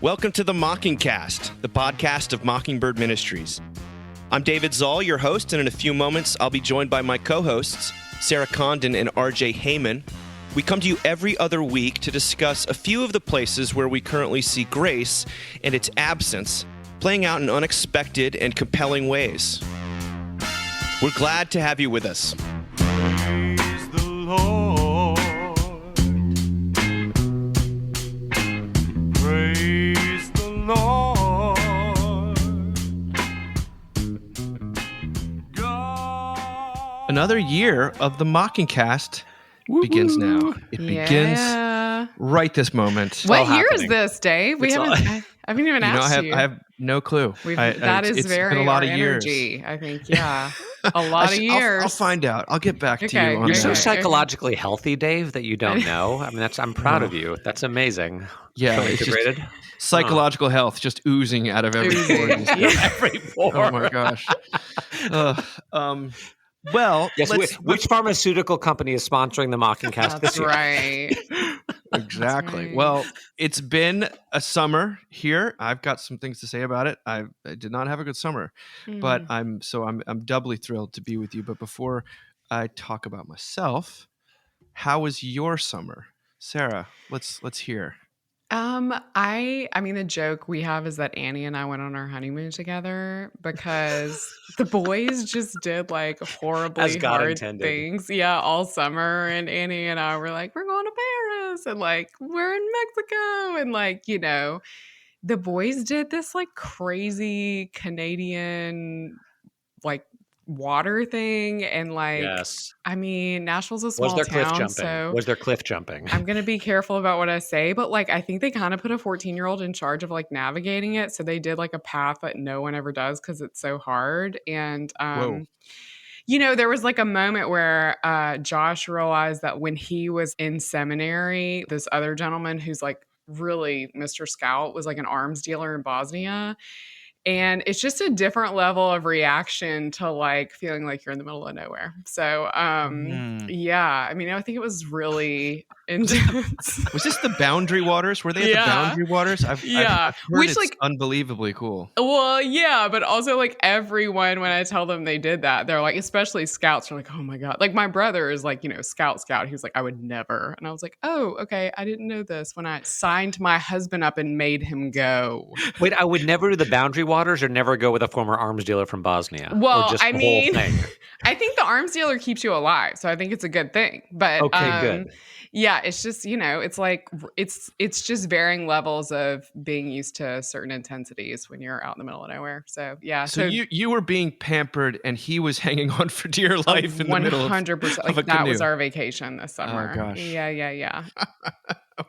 Welcome to the Mockingcast, the podcast of Mockingbird Ministries. I'm David Zoll, your host, and in a few moments, I'll be joined by my co-hosts, Sarah Condon and RJ Heyman. We come to you every other week to discuss a few of the places where we currently see grace and its absence playing out in unexpected and compelling ways. We're glad to have you with us. Praise the Lord. Praise the Lord. God. Another year of the Mockingcast begins now. It begins right this moment. What year is this, Dave? I haven't even asked you. I have no clue. It's been a lot of energy, years. I think, yeah. A lot of years. I'll find out. I'll get back to you. You're so psychologically healthy, Dave, that you don't know. I mean, I'm proud of you. That's amazing. Yeah, it's just psychological health just oozing out of every pore. Every pore. Oh my gosh. Well, yes. Which pharmaceutical company is sponsoring the Mockingcast this year? Right. Exactly. Right. Well, it's been a summer here. I've got some things to say about it. I did not have a good summer, but I'm doubly thrilled to be with you. But before I talk about myself, how was your summer, Sarah? Let's hear. I mean, the joke we have is that Annie and I went on our honeymoon together because the boys just did like horribly hard things. Yeah, all summer. And Annie and I were like, we're going to Paris and like, we're in Mexico. And like, the boys did this like crazy Canadian, like water thing. And like, yes. I mean, Nashville's a small town. Was there cliff jumping? I'm going to be careful about what I say, but like, I think they kind of put a 14-year-old in charge of like navigating it. So they did like a path that no one ever does because it's so hard. And, there was like a moment where Josh realized that when he was in seminary, this other gentleman who's like really Mr. Scout was like an arms dealer in Bosnia. And it's just a different level of reaction to like feeling like you're in the middle of nowhere. So, yeah, I mean, I think it was really intense. Was this the Boundary Waters? Were they at the Boundary Waters? I've heard it's like unbelievably cool. Well, yeah, but also like everyone, when I tell them they did that, they're like, especially scouts, are like, oh my God. Like my brother is like, scout. He was like, I would never. And I was like, oh, okay. I didn't know this when I signed my husband up and made him go. Wait, I would never do the Boundary Waters or never go with a former arms dealer from Bosnia? Well, or just I the mean, whole thing? I think the arms dealer keeps you alive. So I think it's a good thing. But okay, good. Yeah, it's just, it's like, it's just varying levels of being used to certain intensities when you're out in the middle of nowhere. So, yeah. So you were being pampered and he was hanging on for dear life in the middle of 100%. Like that was our vacation this summer. Oh, gosh. Yeah.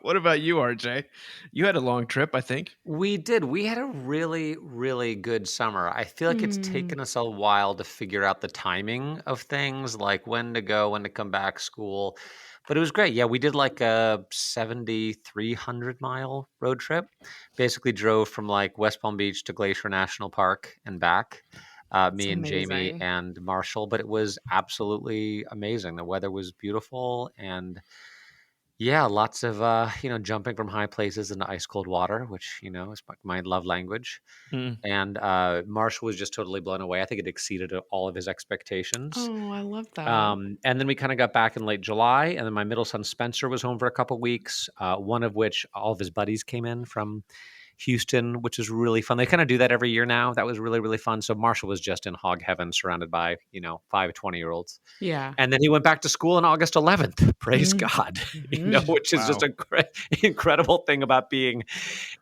What about you, RJ? You had a long trip, I think. We did. We had a really, really good summer. I feel like it's taken us a while to figure out the timing of things, like when to go, when to come back, school. But it was great. Yeah, we did like a 7,300-mile road trip. Basically drove from like West Palm Beach to Glacier National Park and back. Me and Jamie and Marshall. But it was absolutely amazing. The weather was beautiful and yeah, lots of, jumping from high places into ice cold water, which, is my love language. And Marshall was just totally blown away. I think it exceeded all of his expectations. Oh, I love that. And then we kind of got back in late July. And then my middle son, Spencer, was home for a couple of weeks, one of which all of his buddies came in from Houston, which is really fun. They kind of do that every year now. That was really, really fun. So Marshall was just in hog heaven surrounded by, 5 20-year-olds. Yeah. And then he went back to school on August 11th. Praise God. Which is just an incredible thing about being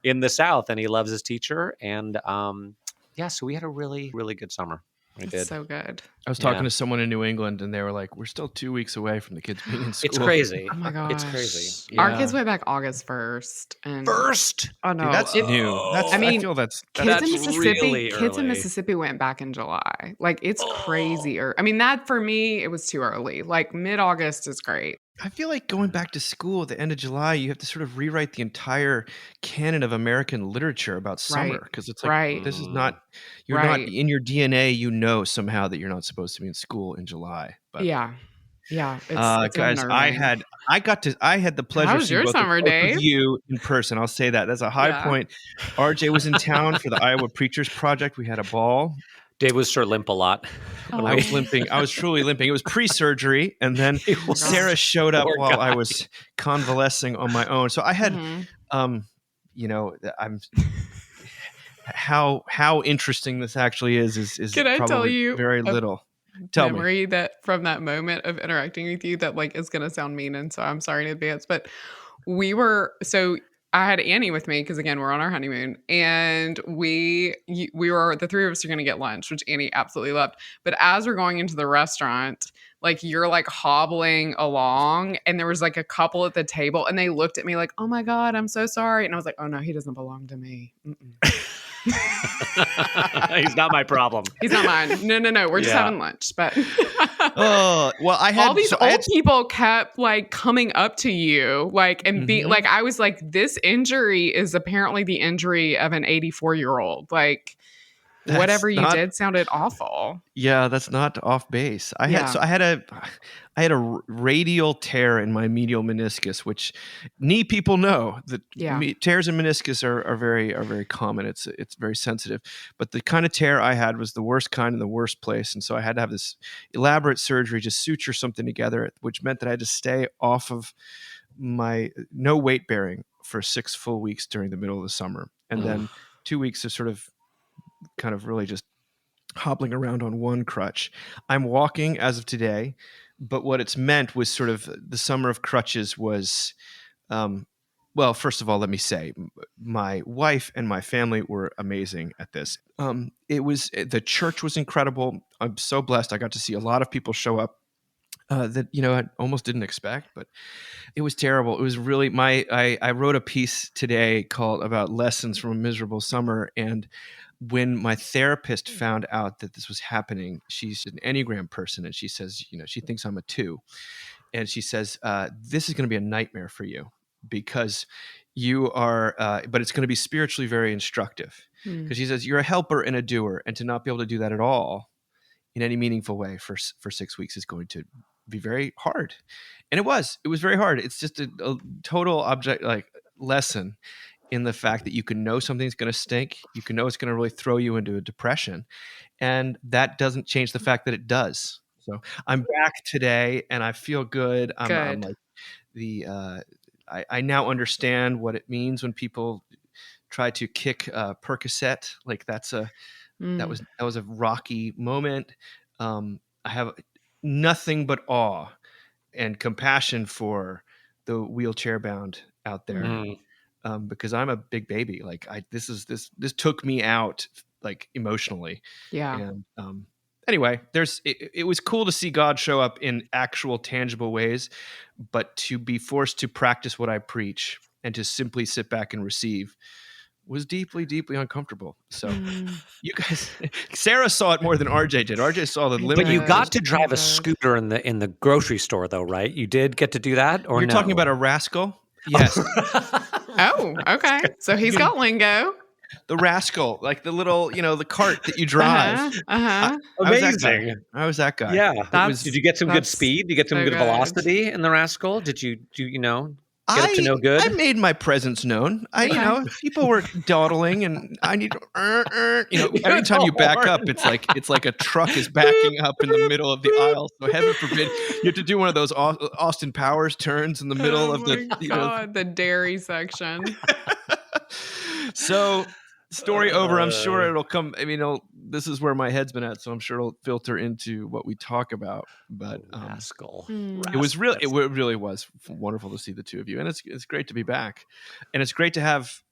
in the South. And he loves his teacher. And so we had a really, really good summer. It's so good. I was talking to someone in New England and they were like, we're still 2 weeks away from the kids being in school. It's crazy. Oh my gosh. It's crazy. Yeah. Our kids went back August 1st. First? Oh no. Dude, that's new. I feel that's kids in Mississippi went back in July. Like it's crazy. I mean, that for me, it was too early. Like mid-August is great. I feel like going back to school at the end of July, you have to sort of rewrite the entire canon of American literature about summer because it's like this is not you're not in your DNA. Somehow that you're not supposed to be in school in July. But yeah. Yeah, it's Guys, I unnerving. had the pleasure How of was seeing your summer, both of Dave? you in person. I'll say that. That's a high Yeah. point. RJ was in town for the Iowa Preachers Project. We had a ball. Dave was sure limp a lot. Oh. I was limping. I was truly limping. It was pre-surgery, and then He my Sarah gosh. showed up Poor while I guy. was convalescing on my own. So I had, Mhm. I'm how interesting this actually is Can I tell probably you very a little. Tell me. memory that from that moment of interacting with you that like is gonna sound mean, and so I'm sorry in advance, but I had Annie with me because again we're on our honeymoon, and we were the three of us are gonna get lunch, which Annie absolutely loved. But as we're going into the restaurant, like you're like hobbling along, and there was like a couple at the table, and they looked at me like, "Oh my god, I'm so sorry," and I was like, "Oh no, he doesn't belong to me." He's not my problem. He's not mine. No. We're just Yeah. having lunch. But Oh, well, I had all these so I old had people kept like coming up to you, like, and be Mhm. like, I was like, this injury is apparently the injury of an 84-year-old. Like, That's whatever you not did sounded awful. Yeah, that's not off base. Yeah. I had a radial tear in my medial meniscus, which knee people know that Yeah. tears in meniscus are very common. It's very sensitive, but the kind of tear I had was the worst kind in the worst place, and so I had to have this elaborate surgery, just suture something together, which meant that I had to stay off of my no weight bearing for 6 full weeks during the middle of the summer, and then 2 weeks of sort of kind of really just hobbling around on one crutch. I'm walking as of today, but what it's meant was sort of the summer of crutches was, well, first of all, let me say, my wife and my family were amazing at this. The church was incredible. I'm so blessed. I got to see a lot of people show up that I almost didn't expect, but it was terrible. It was really I wrote a piece today called about lessons from a miserable summer, and when my therapist found out that this was happening, she's an Enneagram person, and she says, she thinks I'm a 2, and she says, this is going to be a nightmare for you because you are, but it's going to be spiritually very instructive, because she says you're a helper and a doer, and to not be able to do that at all in any meaningful way for 6 weeks is going to be very hard. And it was very hard. It's just a total object like lesson in the fact that you can know something's going to stink. You can know it's going to really throw you into a depression. And that doesn't change the fact that it does. So I'm back today and I feel good. I'm like I now understand what it means when people try to kick Percocet. Like that was a rocky moment. I have nothing but awe and compassion for the wheelchair bound out there, because I'm a big baby. Like this took me out like emotionally. Yeah. And anyway, it was cool to see God show up in actual tangible ways, but to be forced to practice what I preach and to simply sit back and receive was deeply, deeply uncomfortable. So you guys, Sarah saw it more than RJ did. RJ saw the limit. But you got to drive a did. scooter in the grocery store, though, right? You did get to do that, or You're no? talking about a rascal? Yes. Oh, okay. So he's got lingo. The rascal, like the little, the cart that you drive. Uh-huh. I was that guy. Amazing. I was that guy. Yeah. That's- Did you get some good that's speed? Did you get some so good good. velocity in the rascal? Did you get up to no good? I made my presence known. People were dawdling, and I need anytime you back up, it's like a truck is backing up in the middle of the aisle. So heaven forbid you have to do one of those Austin Powers turns in the middle of the the dairy section. So story over. I'm sure it'll come. I mean, this is where my head's been at, so I'm sure it'll filter into what we talk about. But rascal. it was really, it really was wonderful to see the two of you, and it's great to be back, and it's great to have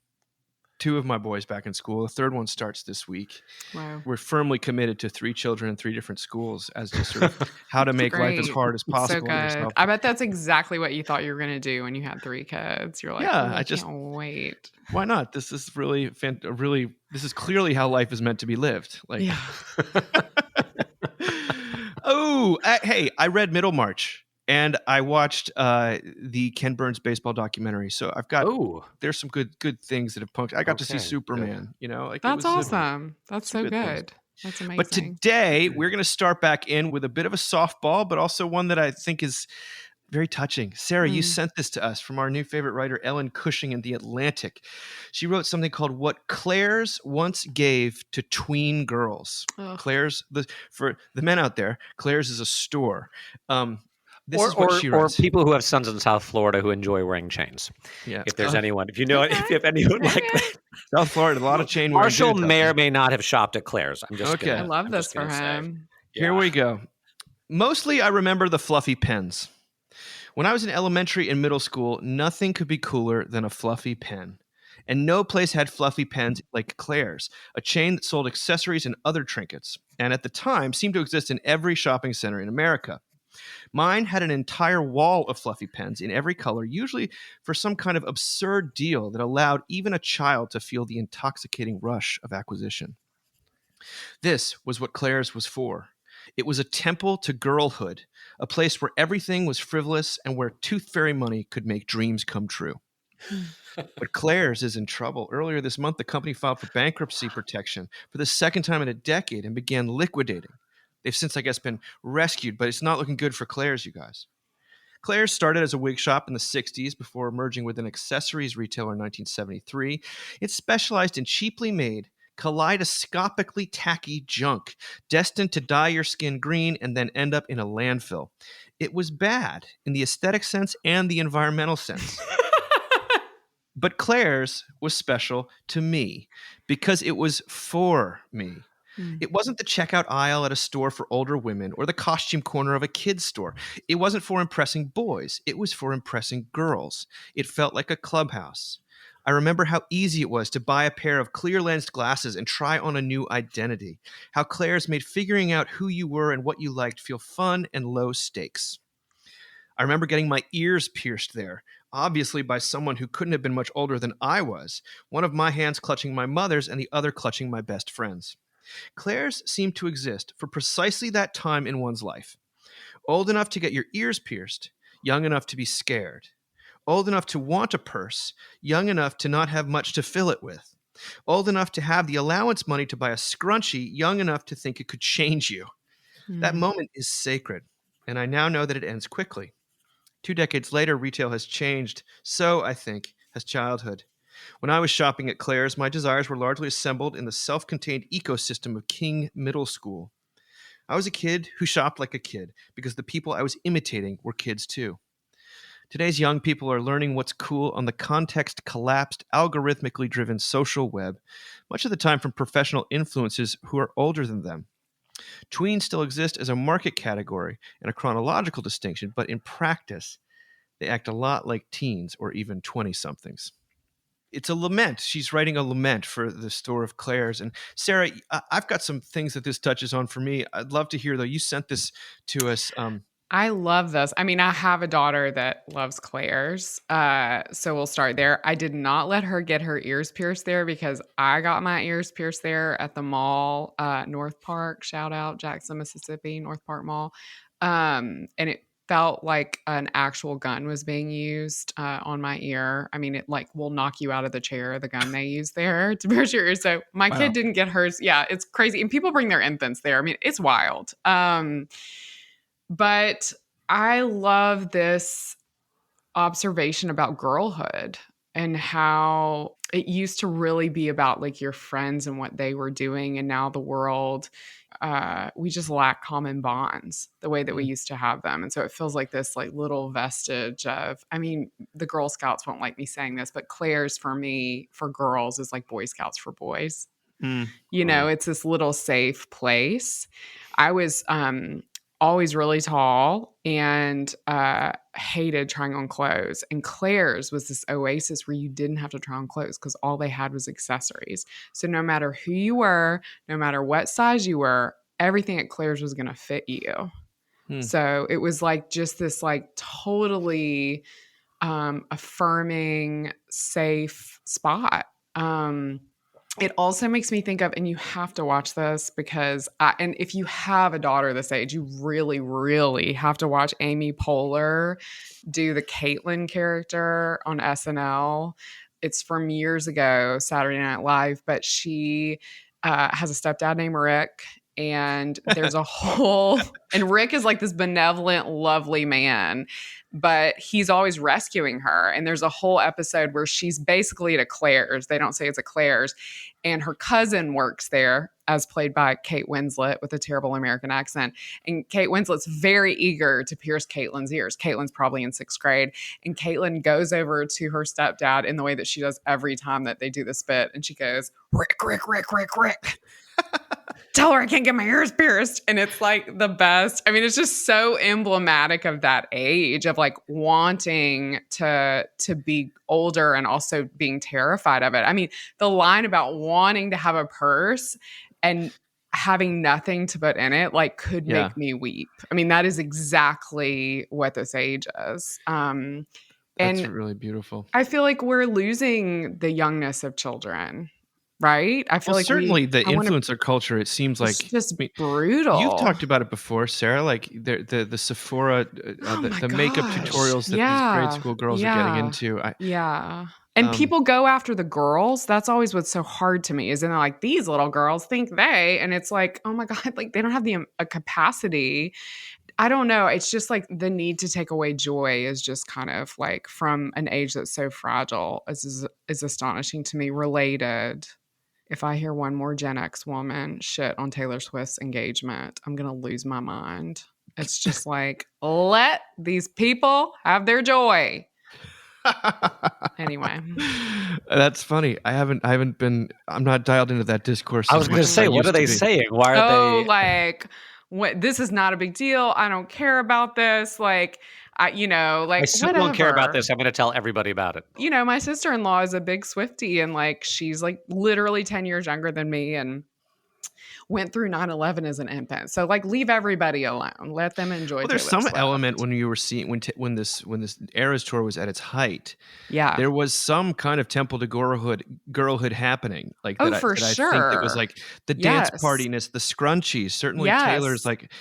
2 of my boys back in school. The third one starts this week. Wow. We're firmly committed to 3 children in 3 different schools as just sort of how to make life as hard as possible. So good. I bet that's exactly what you thought you were going to do when you had 3 kids. You're like, Yeah, I can't wait. Why not? This is really, this is clearly how life is meant to be lived. Like, Yeah. Hey, I read Middlemarch. And I watched the Ken Burns baseball documentary. So I've got there's some good things that have punked. I got to see Superman. That's awesome. That's so good. That's amazing. But today, we're going to start back in with a bit of a softball, but also one that I think is very touching. Sarah, you sent this to us from our new favorite writer, Ellen Cushing in The Atlantic. She wrote something called What Claire's Once Gave to Tween Girls. Ugh. Claire's, for the men out there, Claire's is a store. This or, is what she writes. Or people who have sons in South Florida who enjoy wearing chains. Yeah. If there's anyone, if you know, if anyone like that. South Florida, a lot of chain wearing Marshall dudes out may there. or may not have shopped at Claire's. I'm just Okay. I love this for him. Here we go. Mostly, I remember the fluffy pens. When I was in elementary and middle school, nothing could be cooler than a fluffy pen. And no place had fluffy pens like Claire's, a chain that sold accessories and other trinkets, and at the time seemed to exist in every shopping center in America. Mine had an entire wall of fluffy pens in every color, usually for some kind of absurd deal that allowed even a child to feel the intoxicating rush of acquisition. This was what Claire's was for. It was a temple to girlhood, a place where everything was frivolous and where tooth fairy money could make dreams come true. But Claire's is in trouble. Earlier this month, the company filed for bankruptcy protection for the second time in a decade and began liquidating. They've since, I guess, been rescued, but it's not looking good for Claire's, you guys. Claire's started as a wig shop in the 60s before merging with an accessories retailer in 1973. It specialized in cheaply made, kaleidoscopically tacky junk destined to dye your skin green and then end up in a landfill. It was bad in the aesthetic sense and the environmental sense. But Claire's was special to me because it was for me. It wasn't the checkout aisle at a store for older women or the costume corner of a kid's store. It wasn't for impressing boys. It was for impressing girls. It felt like a clubhouse. I remember how easy it was to buy a pair of clear-lensed glasses and try on a new identity. How Claire's made figuring out who you were and what you liked feel fun and low stakes. I remember getting my ears pierced there, obviously by someone who couldn't have been much older than I was, one of my hands clutching my mother's and the other clutching my best friend's. Claire's seemed to exist for precisely that time in one's life. Old enough to get your ears pierced, young enough to be scared. Old enough to want a purse, young enough to not have much to fill it with. Old enough to have the allowance money to buy a scrunchie, young enough to think it could change you. That moment is sacred, and I now know that it ends quickly. 2 decades later, retail has changed. So, I think, has childhood. When I was shopping at Claire's, my desires were largely assembled in the self-contained ecosystem of King Middle School. I was a kid who shopped like a kid because the people I was imitating were kids too. Today's young people are learning what's cool on the context-collapsed, algorithmically driven social web, much of the time from professional influencers who are older than them. Tweens still exist as a market category and a chronological distinction, but in practice, they act a lot like teens or even 20-somethings. It's a lament. She's writing a lament for the store of Claire's. And Sarah, I've got some things that this touches on for me. I'd love to hear, though. You sent this to us. I love this. I mean, I have a daughter that loves Claire's. So we'll start there. I did not let her get her ears pierced there because I got my ears pierced there at the mall, North Park. Shout out Jackson, Mississippi, North Park Mall. And it felt like an actual gun was being used on my ear. I mean, it like will knock you out of the chair, the gun they use there to pierce your ear. So my kid didn't get hers. Yeah, it's crazy. And people bring their infants there. I mean, it's wild. But I love this observation about girlhood and how it used to really be about like your friends and what they were doing. And now the world, we just lack common bonds the way that we used to have them. And so it feels like this like little vestige of, I mean, the Girl Scouts won't like me saying this, but Claire's for me, for girls is like Boy Scouts for boys. You know, it's this little safe place. I was, always really tall and hated trying on clothes. And Claire's was this oasis where you didn't have to try on clothes because all they had was accessories. So no matter who you were, no matter what size you were, everything at Claire's was going to fit you. So it was like just this like totally affirming, safe spot. It also makes me think of, and you have to watch this because, and if you have a daughter this age, you really, really have to watch Amy Poehler do the Caitlyn character on SNL. It's from years ago, Saturday Night Live, but she has a stepdad named Rick. And there's a whole, and Rick is like this benevolent, lovely man, but he's always rescuing her. And there's a whole episode where she's basically at a Claire's. They don't say it's a Claire's. And her cousin works there, as played by Kate Winslet with a terrible American accent. And Kate Winslet's very eager to pierce Caitlin's ears. Caitlin's probably in 6th grade. And Caitlin goes over to her stepdad in the way that she does every time that they do the spit. And she goes, Rick, Rick, Rick, Rick, Rick. Tell her I can't get my ears pierced. And it's like the best. I mean, it's just so emblematic of that age of like wanting to be older and also being terrified of it. I mean, the line about wanting to have a purse and having nothing to put in it, like, could make me weep. I mean, that is exactly what this age is. That's really beautiful. I feel like we're losing the youngness of children. Right? I feel like certainly the influencer culture, it seems like it's just brutal. You've talked about it before, Sarah, like the Sephora, the makeup tutorials that these grade school girls are getting into. And people go after the girls. That's always what's so hard to me, is they're like, these little girls think they, and it's like, oh my God, like they don't have a capacity. I don't know. It's just like the need to take away joy is just kind of like, from an age that's so fragile, is astonishing to me. Related. If I hear one more Gen X woman shit on Taylor Swift's engagement, I'm going to lose my mind. It's just like, let these people have their joy. Anyway. That's funny. I'm not dialed into that discourse. I was going to say, what are they saying? Why are they? Like, what? This is not a big deal. I don't care about this. Like, I still don't care about this. I'm going to tell everybody about it. My sister-in-law is a big Swiftie, and like, she's like literally 10 years younger than me, and went through 9/11 as an infant. So like, leave everybody alone. Let them enjoy. Well, there's some element when you were seeing when this Eras tour was at its height. Yeah, there was some kind of temple to girlhood happening. Like for sure. I think it was like the dance partiness, the scrunchies. Certainly Taylor's like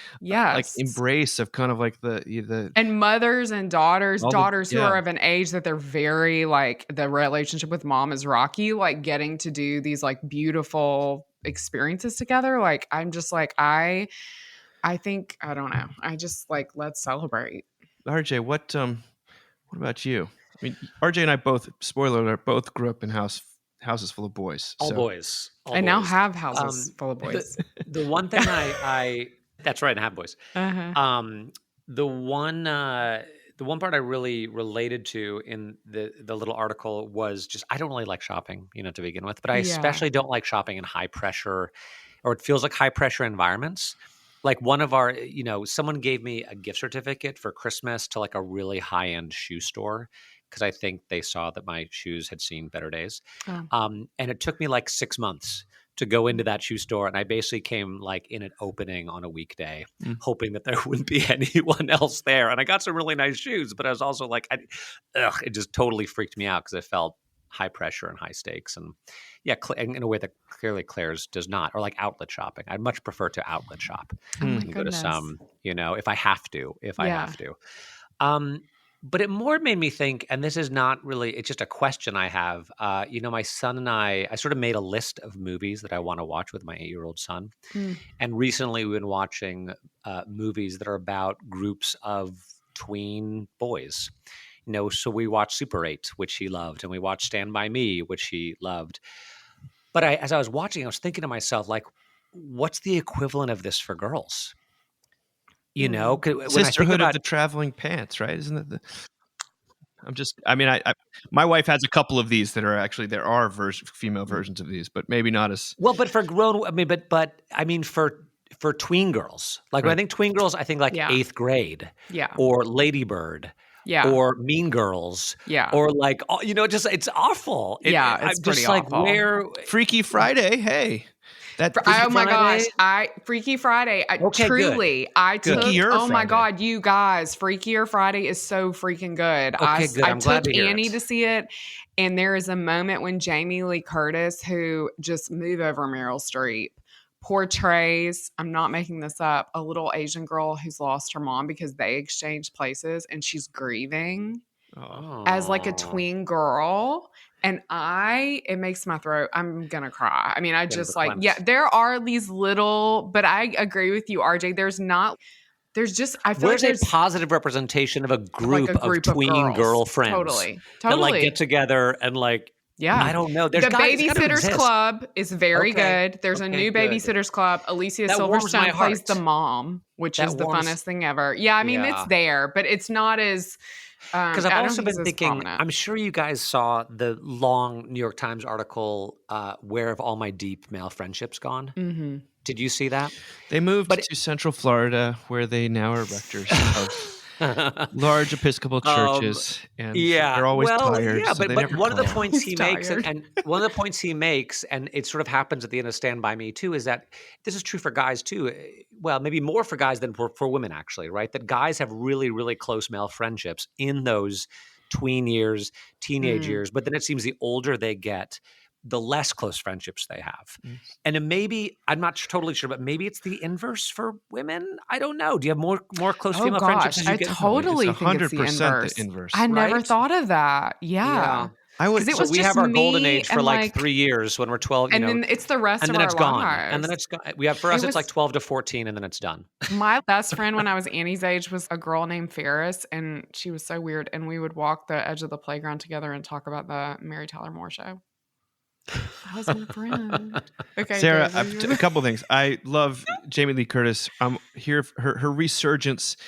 embrace of kind of like the and mothers and daughters who are of an age that they're very like, the relationship with mom is rocky. Like, getting to do these like beautiful experiences together. Like, I'm just like, I think, I don't know. I just like, let's celebrate. RJ, what about you? I mean, RJ and I both, spoiler alert, both grew up in houses full of boys. All boys. Now have houses full of boys. The one thing I that's right, I have boys. Uh-huh. The one part I really related to in the little article was just, I don't really like shopping, to begin with, but I especially don't like shopping in high pressure, or it feels like high pressure environments. Like, one of our, someone gave me a gift certificate for Christmas to like a really high end shoe store, because I think they saw that my shoes had seen better days. And it took me like 6 months to go into that shoe store. And I basically came like in an opening on a weekday, hoping that there wouldn't be anyone else there. And I got some really nice shoes, but I was also like, it just totally freaked me out, because it felt high pressure and high stakes. And in a way that clearly Claire's does not, or like outlet shopping. I'd much prefer to outlet shop and go to some, if I have to. But it more made me think, and this is not really, it's just a question I have. My son and I sort of made a list of movies that I want to watch with my 8-year-old son. And recently we've been watching movies that are about groups of tween boys. So we watched Super 8, which he loved, and we watched Stand By Me, which he loved. But as I was watching, I was thinking to myself, like, what's the equivalent of this for girls? Sisterhood of the Traveling Pants, right? Isn't it? My wife has a couple of these that are actually, there are female versions of these, but maybe not as well. But for grown, for tween girls, like, right. When I think tween girls, I think like 8th grade, or Lady Bird, or Mean Girls, or like, it's awful. It's pretty awful. Where Freaky Friday, hey. My gosh, Freaky Friday. Truly, I took. Oh my God, you guys, Freakier Friday is so freaking good. Okay, good. I took Annie to see it, and there is a moment when Jamie Lee Curtis, who just moved over Meryl Streep, portrays, I'm not making this up, a little Asian girl who's lost her mom because they exchanged places, and she's grieving as like a tween girl. And it makes my throat, I'm going to cry. I mean, I just like, clench. there are these little, but I agree with you, RJ. There's just, I feel Where's like a positive representation of a group, like a group of tween girls. girlfriends Totally. that like get together and like, I don't know. There's the Babysitters Club is very good. There's a new Babysitters Club. Alicia Silverstone plays the mom, which is the funnest thing ever. Yeah, I mean, it's there, but it's not as... Because I've also been thinking, I'm sure you guys saw the long New York Times article, Where Have All My Deep Male Friendships Gone? Mm-hmm. Did you see that? They moved to Central Florida, where they now are rectors of large Episcopal churches, and they're always tired. Yeah, so but one of the points he makes, tired. and one of the points he makes, and it sort of happens at the end of Stand By Me too, is that this is true for guys too. Well, maybe more for guys than for women, actually, right? That guys have really, really close male friendships in those tween years, teenage years, but then it seems the older they get, the less close friendships they have. And it maybe, I'm not totally sure, but maybe it's the inverse for women. I don't know. Do you have more close female friendships as you get? Totally think it's the inverse. I never thought of that. Yeah. I would. So we have our golden age for like 3 years when we're 12, and then it's the rest of our lives. Gone. And then it's gone. We have, for us, it's like 12 to 14 and then it's done. My best friend when I was Annie's age was a girl named Ferris, and she was so weird. And we would walk the edge of the playground together and talk about the Mary Tyler Moore Show. That was my friend. Okay, Sarah, a couple things. I love Jamie Lee Curtis. Here, her resurgence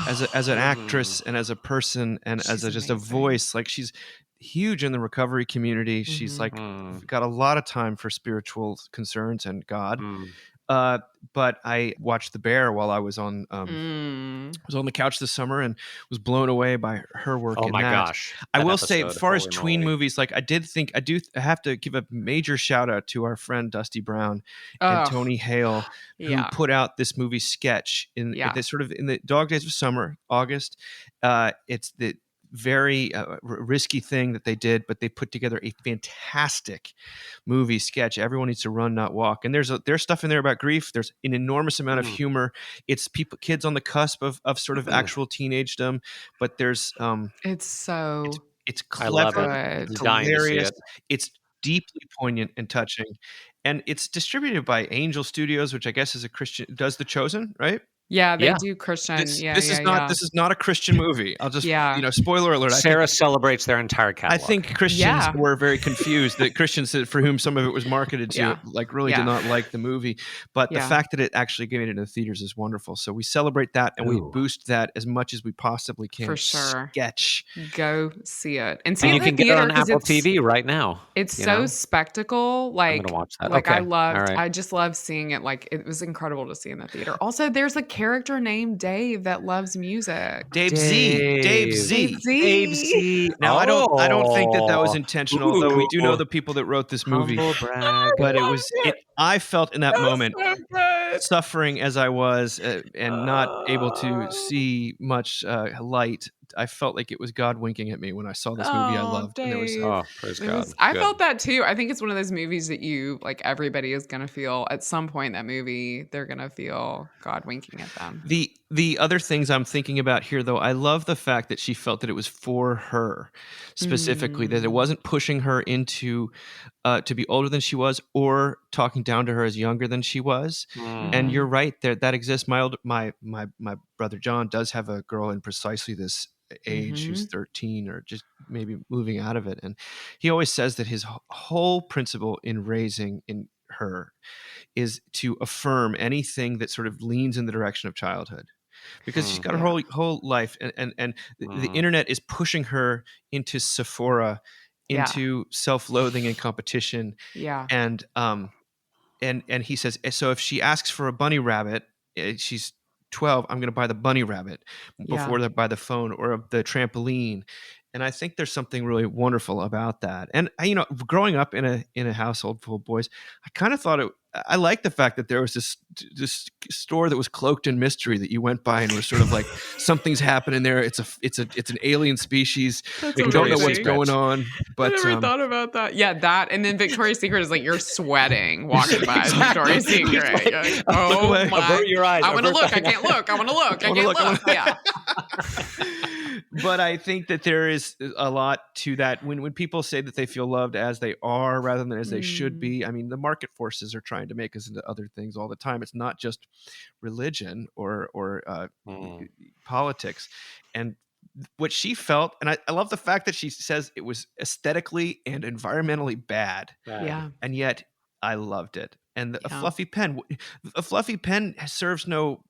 as an actress and as a person and as just a voice. Like, she's huge in the recovery community. She's like got a lot of time for spiritual concerns and God. But I watched The Bear while I was on the couch this summer and was blown away by her work. Oh my gosh! I will say, as far as tween movies, like I do have to give a major shout out to our friend Dusty Brown and Tony Hale, who put out this movie Sketch in the dog days of summer, August. It's the very risky thing that they did, but they put together a fantastic movie Sketch. Everyone needs to run, not walk. And there's stuff in there about grief. There's an enormous amount of humor. It's kids on the cusp of sort of actual teenagedom, but there's it's clever, it's hilarious, it's deeply poignant and touching, and it's distributed by Angel Studios, which I guess is a Christian. Does The Chosen, right? Yeah, they do Christian. This is not a Christian movie. I'll just spoiler alert. Sarah celebrates their entire catalog. I think Christians were very confused that Christians for whom some of it was marketed to really did not like the movie. But the fact that it actually made it into the theaters is wonderful. So we celebrate that and we boost that as much as we possibly can. For sure. Sketch. Go see it. And you can get it on Apple TV right now. It's so spectacle. Like, I'm gonna watch that. Like I just love seeing it. Like, it was incredible to see in the theater. Also, there's a character named Dave that loves music. Dave Z. Now I don't think that was intentional, though we do know the people that wrote this movie. But I felt in that moment, suffering as I was and not able to see much light, I felt like it was God winking at me when I saw this movie I loved. Dave. And praise God. I felt that too. I think it's one of those movies that everybody is going to feel at some point in that movie, they're going to feel God winking at them. The other things I'm thinking about here, though, I love the fact that she felt that it was for her specifically, that it wasn't pushing her into to be older than she was or talking down to her as younger than she was. And you're right, that exists. My brother John does have a girl in precisely this age who's 13 or just maybe moving out of it, and he always says that his whole principle in raising in her is to affirm anything that sort of leans in the direction of childhood, because she's got her whole life and the internet is pushing her into Sephora, into self-loathing and competition, and he says, so if she asks for a bunny rabbit, she's 12, I'm going to buy the bunny rabbit before they buy the phone or the trampoline. And I think there's something really wonderful about that. And growing up in a household full of boys, I kind of thought I liked the fact that there was this store that was cloaked in mystery that you went by and was sort of like something's happening there. It's an alien species. You don't know what's going on. But I never thought about that. Yeah, that, and then Victoria's Secret is like you're sweating walking by Victoria's Secret. You're like, oh my! Avert your eyes. I want to look. I can't look. I want to look. I can't look. Yeah. But I think that there is a lot to that. When people say that they feel loved as they are rather than as they should be, I mean, the market forces are trying to make us into other things all the time. It's not just religion or politics. And what she felt, and I love the fact that she says it was aesthetically and environmentally bad. Yeah. And yet I loved it. And a Yeah. fluffy pen serves no,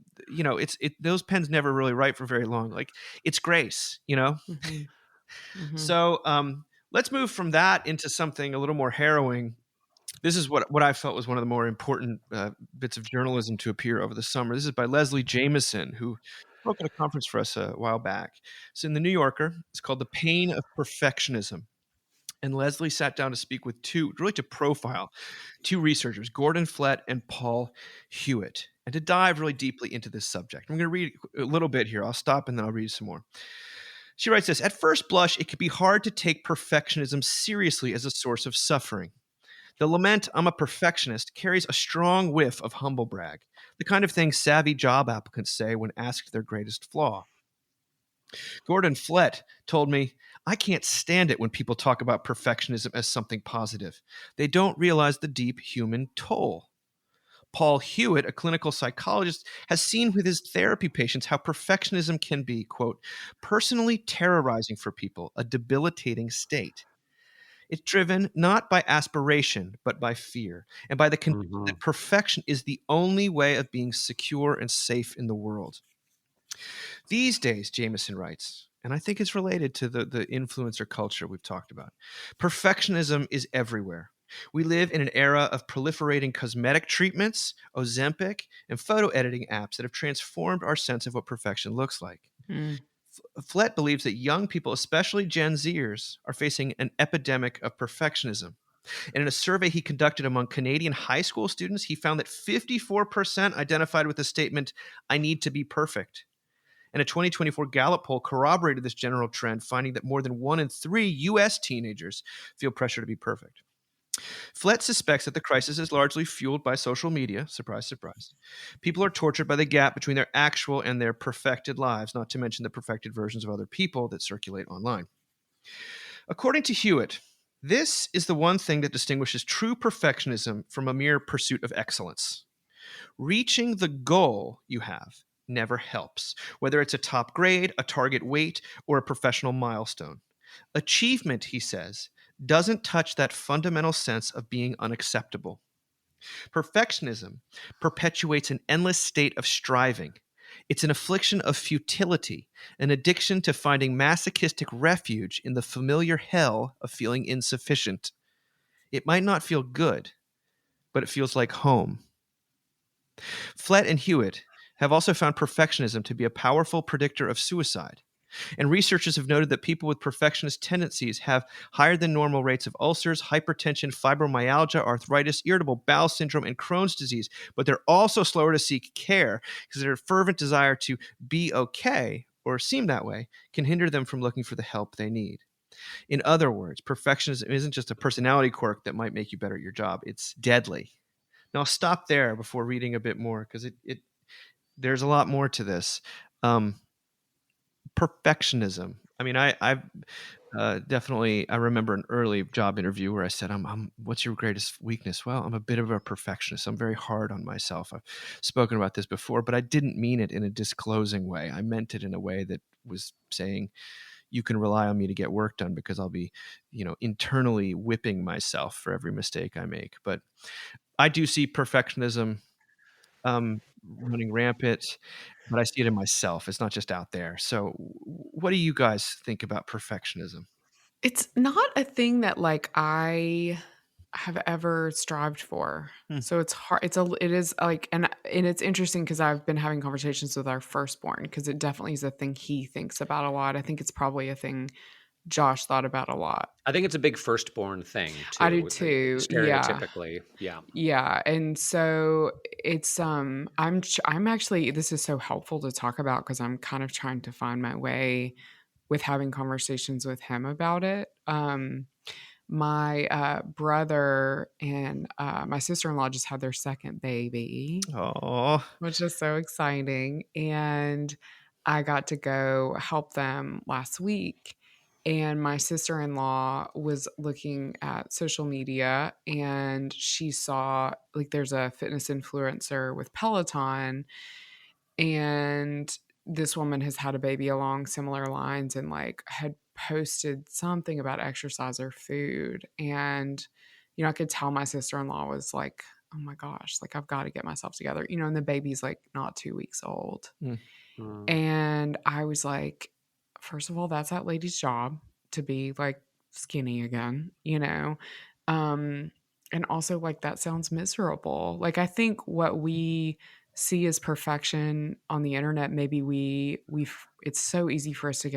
those pens never really write for very long. Like, it's grace, So let's move from that into something a little more harrowing. This is what I felt was one of the more important bits of journalism to appear over the summer. This is by Leslie Jameson, who spoke at a conference for us a while back. It's in the New Yorker. It's called The Pain of Perfectionism. And Leslie sat down to speak with to profile two researchers, Gordon Flett and Paul Hewitt, and to dive really deeply into this subject. I'm going to read a little bit here. I'll stop and then I'll read some more. She writes this: at first blush, it can be hard to take perfectionism seriously as a source of suffering. The lament, "I'm a perfectionist," carries a strong whiff of humble brag, the kind of thing savvy job applicants say when asked their greatest flaw. Gordon Flett told me, "I can't stand it when people talk about perfectionism as something positive. They don't realize the deep human toll." Paul Hewitt, a clinical psychologist, has seen with his therapy patients how perfectionism can be, quote, "personally terrorizing for people, a debilitating state." It's driven not by aspiration, but by fear, and by the conviction that perfection is the only way of being secure and safe in the world. These days, Jameson writes, and I think it's related to the influencer culture we've talked about, perfectionism is everywhere. We live in an era of proliferating cosmetic treatments, Ozempic, and photo editing apps that have transformed our sense of what perfection looks like. Flett believes that young people, especially Gen Zers, are facing an epidemic of perfectionism. And in a survey he conducted among Canadian high school students, he found that 54% identified with the statement, "I need to be perfect." And a 2024 Gallup poll corroborated this general trend, finding that more than 1 in 3 U.S. teenagers feel pressure to be perfect. Flett suspects that the crisis is largely fueled by social media. Surprise, surprise. People are tortured by the gap between their actual and their perfected lives, not to mention the perfected versions of other people that circulate online. According to Hewitt, this is the one thing that distinguishes true perfectionism from a mere pursuit of excellence. Reaching the goal you have never helps, whether it's a top grade, a target weight, or a professional milestone. Achievement, he says, doesn't touch that fundamental sense of being unacceptable. Perfectionism perpetuates an endless state of striving. It's an affliction of futility, an addiction to finding masochistic refuge in the familiar hell of feeling insufficient. It might not feel good, but it feels like home. Flett and Hewitt have also found perfectionism to be a powerful predictor of suicide. And researchers have noted that people with perfectionist tendencies have higher than normal rates of ulcers, hypertension, fibromyalgia, arthritis, irritable bowel syndrome, and Crohn's disease. But they're also slower to seek care because their fervent desire to be okay or seem that way can hinder them from looking for the help they need. In other words, perfectionism isn't just a personality quirk that might make you better at your job. It's deadly. Now, I'll stop there before reading a bit more because there's a lot more to this. Perfectionism. I mean, I've definitely, I remember an early job interview where I said, what's your greatest weakness? Well, I'm a bit of a perfectionist. I'm very hard on myself. I've spoken about this before, but I didn't mean it in a disclosing way. I meant it in a way that was saying, you can rely on me to get work done because I'll be, internally whipping myself for every mistake I make. But I do see perfectionism running rampant, but I see it in myself. It's not just out there. So what do you guys think about perfectionism? It's not a thing that I have ever strived for. So it's hard. It is like, and it's interesting because I've been having conversations with our firstborn because it definitely is a thing he thinks about a lot. I think it's probably a thing Josh thought about a lot. I think it's a big firstborn thing too. I do too. Stereotypically, yeah. Yeah, and so it's I'm actually, this is so helpful to talk about because I'm kind of trying to find my way with having conversations with him about it. My brother and my sister-in-law just had their second baby. Oh, Which is so exciting. And I got to go help them last week. And my sister-in-law was looking at social media and she saw like there's a fitness influencer with Peloton, and this woman has had a baby along similar lines and like had posted something about exercise or food. And, I could tell my sister-in-law was like, oh my gosh, like I've got to get myself together, and the baby's like not 2 weeks old. And I was like, first of all, that's that lady's job to be like skinny again, and also like that sounds miserable. Like I think what we see as perfection on the internet, maybe it's so easy for us to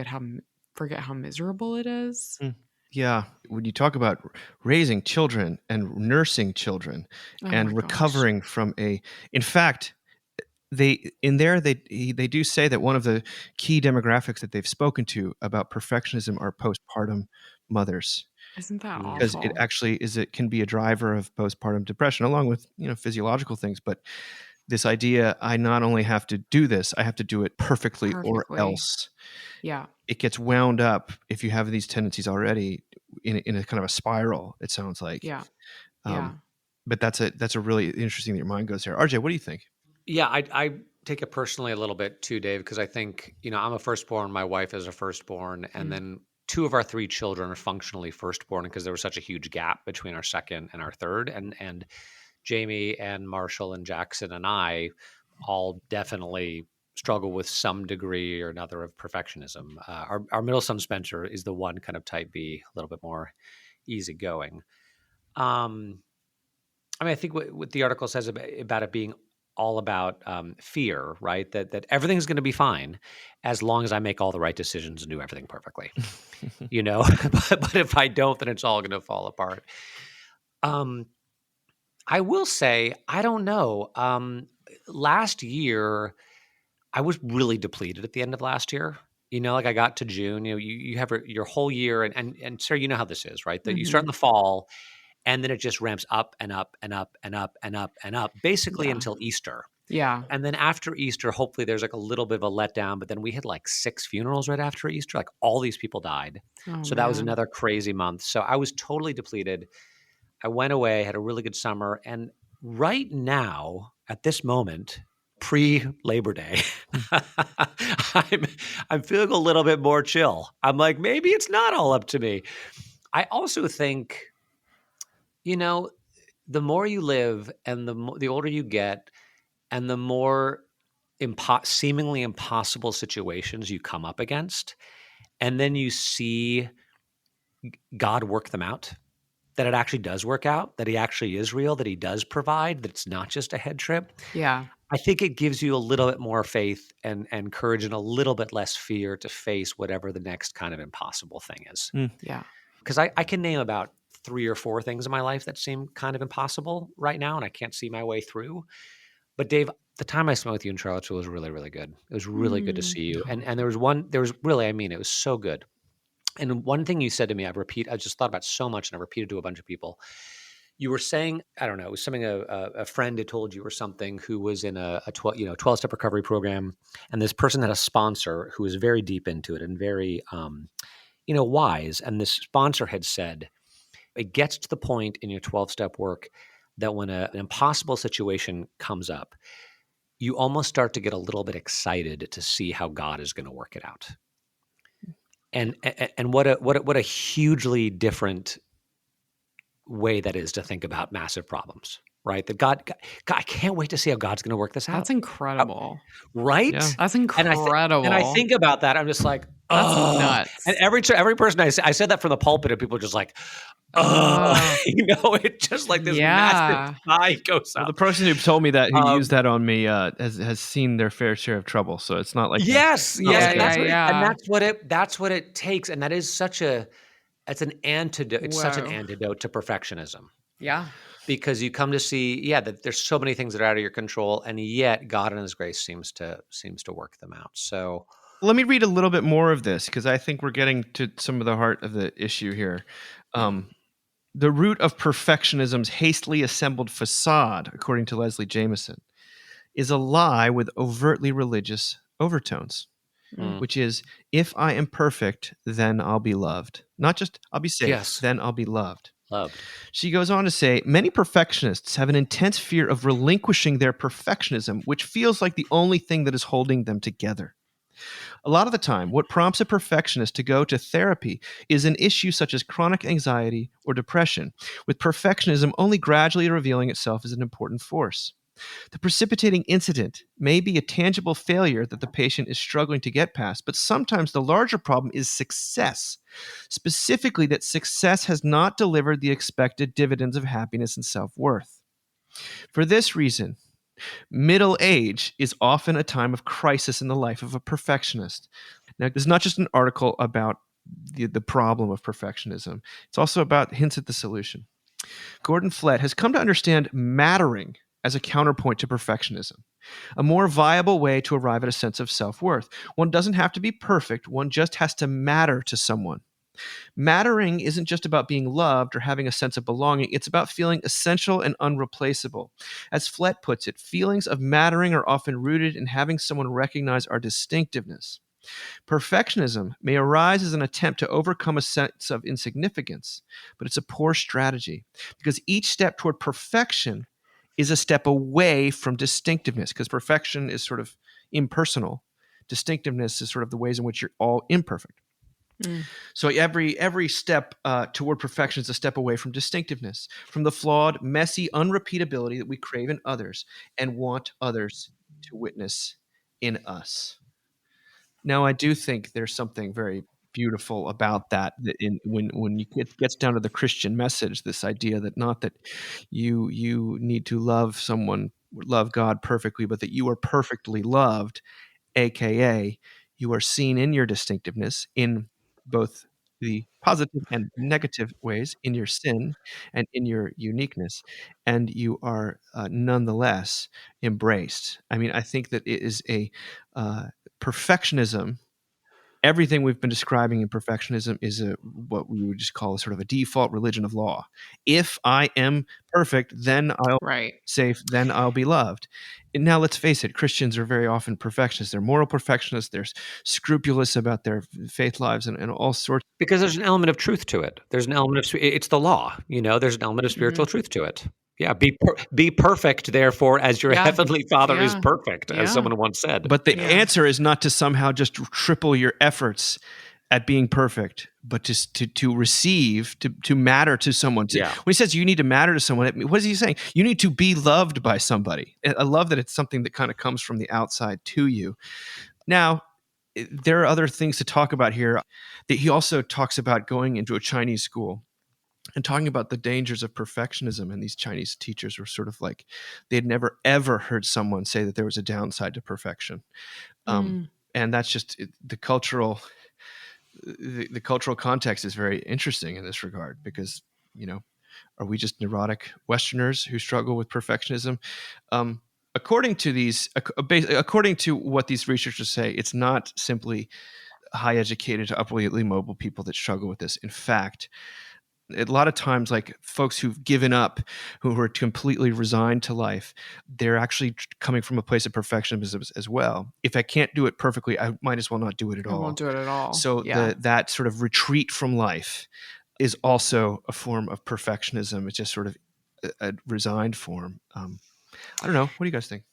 forget how miserable it is. Yeah. When you talk about raising children and nursing children and recovering from in fact, they do say that one of the key demographics that they've spoken to about perfectionism are postpartum mothers. Isn't that awful? Because it actually it can be a driver of postpartum depression, along with physiological things. But this idea, I not only have to do this, I have to do it perfectly. Or else. Yeah. It gets wound up if you have these tendencies already in a kind of a spiral, it sounds like. Yeah. But that's a really interesting that your mind goes there. RJ, what do you think? Yeah, I take it personally a little bit too, Dave, because I think, I'm a firstborn, my wife is a firstborn, and then 2 of our 3 children are functionally firstborn because there was such a huge gap between our second and our third. And Jamie and Marshall and Jackson and I all definitely struggle with some degree or another of perfectionism. Our middle son, Spencer, is the one kind of type B, a little bit more easygoing. I think what the article says about it being all about fear, right? That everything's going to be fine as long as I make all the right decisions and do everything perfectly, but if I don't, then it's all going to fall apart. I will say, I don't know. Last year, I was really depleted at the end of last year. Like I got to June, you have your whole year and Sarah, you know how this is, right? That you start in the fall and then it just ramps up and up and up and up and up and up, basically until Easter. Yeah. And then after Easter, hopefully there's like a little bit of a letdown, but then we had like 6 funerals right after Easter. Like all these people died. So that was another crazy month. So I was totally depleted. I went away, had a really good summer. And right now, at this moment, pre-Labor Day, I'm feeling a little bit more chill. I'm like, maybe it's not all up to me. I also think, the more you live and the older you get and the more seemingly impossible situations you come up against, and then you see God work them out, that it actually does work out, that he actually is real, that he does provide, that it's not just a head trip. Yeah. I think it gives you a little bit more faith and courage and a little bit less fear to face whatever the next kind of impossible thing is. Yeah. Because I can name about 3 or 4 things in my life that seem kind of impossible right now, and I can't see my way through. But Dave, the time I spent with you in Charlottesville was really, really good. It was really good to see you. And it was so good. And one thing you said to me, I just thought about so much and I repeated to a bunch of people. You were saying, I don't know, it was something a friend had told you or something, who was in a 12-step recovery program. And this person had a sponsor who was very deep into it and very, wise. And this sponsor had said, it gets to the point in your 12-step work that when an impossible situation comes up, you almost start to get a little bit excited to see how God is going to work it out. And what a hugely different way that is to think about massive problems, right? That God, I can't wait to see how God's going to work this out. That's incredible. Right? Yeah. That's incredible. And I think about that. I'm just like, that's nuts. And every person I said that from the pulpit, and people are just like, it's just like this massive high goes up. Well, the person who told me that, who used that on me, has seen their fair share of trouble. So it's not like and that's what it takes, and that is such an antidote. It's such an antidote to perfectionism. Yeah, because you come to see, that there's so many things that are out of your control, and yet God in His grace seems to work them out. So. Let me read a little bit more of this, because I think we're getting to some of the heart of the issue here. The root of perfectionism's hastily assembled facade, according to Leslie Jameson, is a lie with overtly religious overtones. which is, if I am perfect, then I'll be loved. Not just I'll be safe, Yes. then I'll be loved. Loved. She goes on to say, many perfectionists have an intense fear of relinquishing their perfectionism, which feels like the only thing that is holding them together. A lot of the time, what prompts a perfectionist to go to therapy is an issue such as chronic anxiety or depression, with perfectionism only gradually revealing itself as an important force. The precipitating incident may be a tangible failure that the patient is struggling to get past, but sometimes the larger problem is success, specifically that success has not delivered the expected dividends of happiness and self-worth. For this reason, middle age is often a time of crisis in the life of a perfectionist. Now, this is not just an article about the problem of perfectionism. It's also about hints at the solution. Gordon Flett has come to understand mattering as a counterpoint to perfectionism, a more viable way to arrive at a sense of self-worth. One doesn't have to be perfect. One just has to matter to someone. Mattering isn't just about being loved or having a sense of belonging. It's about feeling essential and unreplaceable. As Flett puts it, feelings of mattering are often rooted in having someone recognize our distinctiveness. Perfectionism may arise as an attempt to overcome a sense of insignificance, but it's a poor strategy because each step toward perfection is a step away from distinctiveness, because perfection is sort of impersonal. Distinctiveness is sort of the ways in which you're all imperfect. So every step toward perfection is a step away from distinctiveness, from the flawed, messy unrepeatability that we crave in others and want others to witness in us. Now, I do think there's something very beautiful about that when it gets down to the Christian message, this idea that not that you need to love God perfectly, but that you are perfectly loved, aka you are seen in your distinctiveness in both the positive and negative ways, in your sin and in your uniqueness, and you are nonetheless embraced. I mean, I think that it is a perfectionism. Everything we've been describing in perfectionism is what we would just call a sort of a default religion of law. If I am perfect, then I'll be safe, then I'll be loved. And now, let's face it, Christians are very often perfectionists. They're moral perfectionists. They're scrupulous about their faith lives and all sorts. Because there's an element of truth to it. There's an element of it's the law. There's an element of spiritual truth to it. Yeah, be perfect, therefore, as your heavenly Father is perfect, as someone once said. But the answer is not to somehow just triple your efforts at being perfect, but to receive, to matter to someone. When he says you need to matter to someone, what is he saying? You need to be loved by somebody. I love that it's something that kind of comes from the outside to you. Now, there are other things to talk about here. That he also talks about going into a Chinese school and talking about the dangers of perfectionism. And these Chinese teachers were sort of like, they had never, ever heard someone say that there was a downside to perfection. And that's just the cultural context is very interesting in this regard, because, are we just neurotic Westerners who struggle with perfectionism? According to what these researchers say, it's not simply high educated to upwardly mobile people that struggle with this. In fact, a lot of times, like folks who've given up, who are completely resigned to life, they're actually coming from a place of perfectionism as well. If I can't do it perfectly, I might as well not do it at all. I won't do it at all. So that sort of retreat from life is also a form of perfectionism. It's just sort of a resigned form. I don't know. What do you guys think?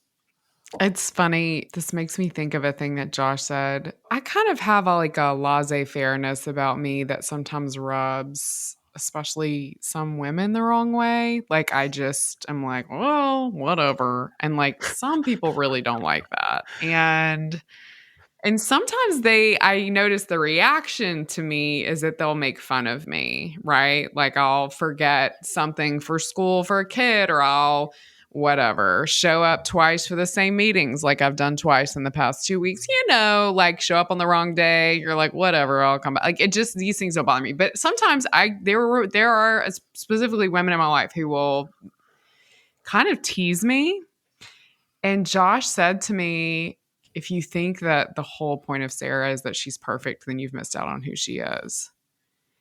It's funny. This makes me think of a thing that Josh said. I kind of have a laissez-fairness about me that sometimes rubs especially some women the wrong way. Like, I'm like, well, whatever. And like, some people really don't like that. And sometimes I notice the reaction to me is that they'll make fun of me, right? Like, I'll forget something for school for a kid, or I'll show up twice for the same meetings, like I've done twice in the past 2 weeks, like show up on the wrong day. You're like, whatever, I'll come back. Like, these things don't bother me. But sometimes there are specifically women in my life who will kind of tease me. And Josh said to me, if you think that the whole point of Sarah is that she's perfect, then you've missed out on who she is.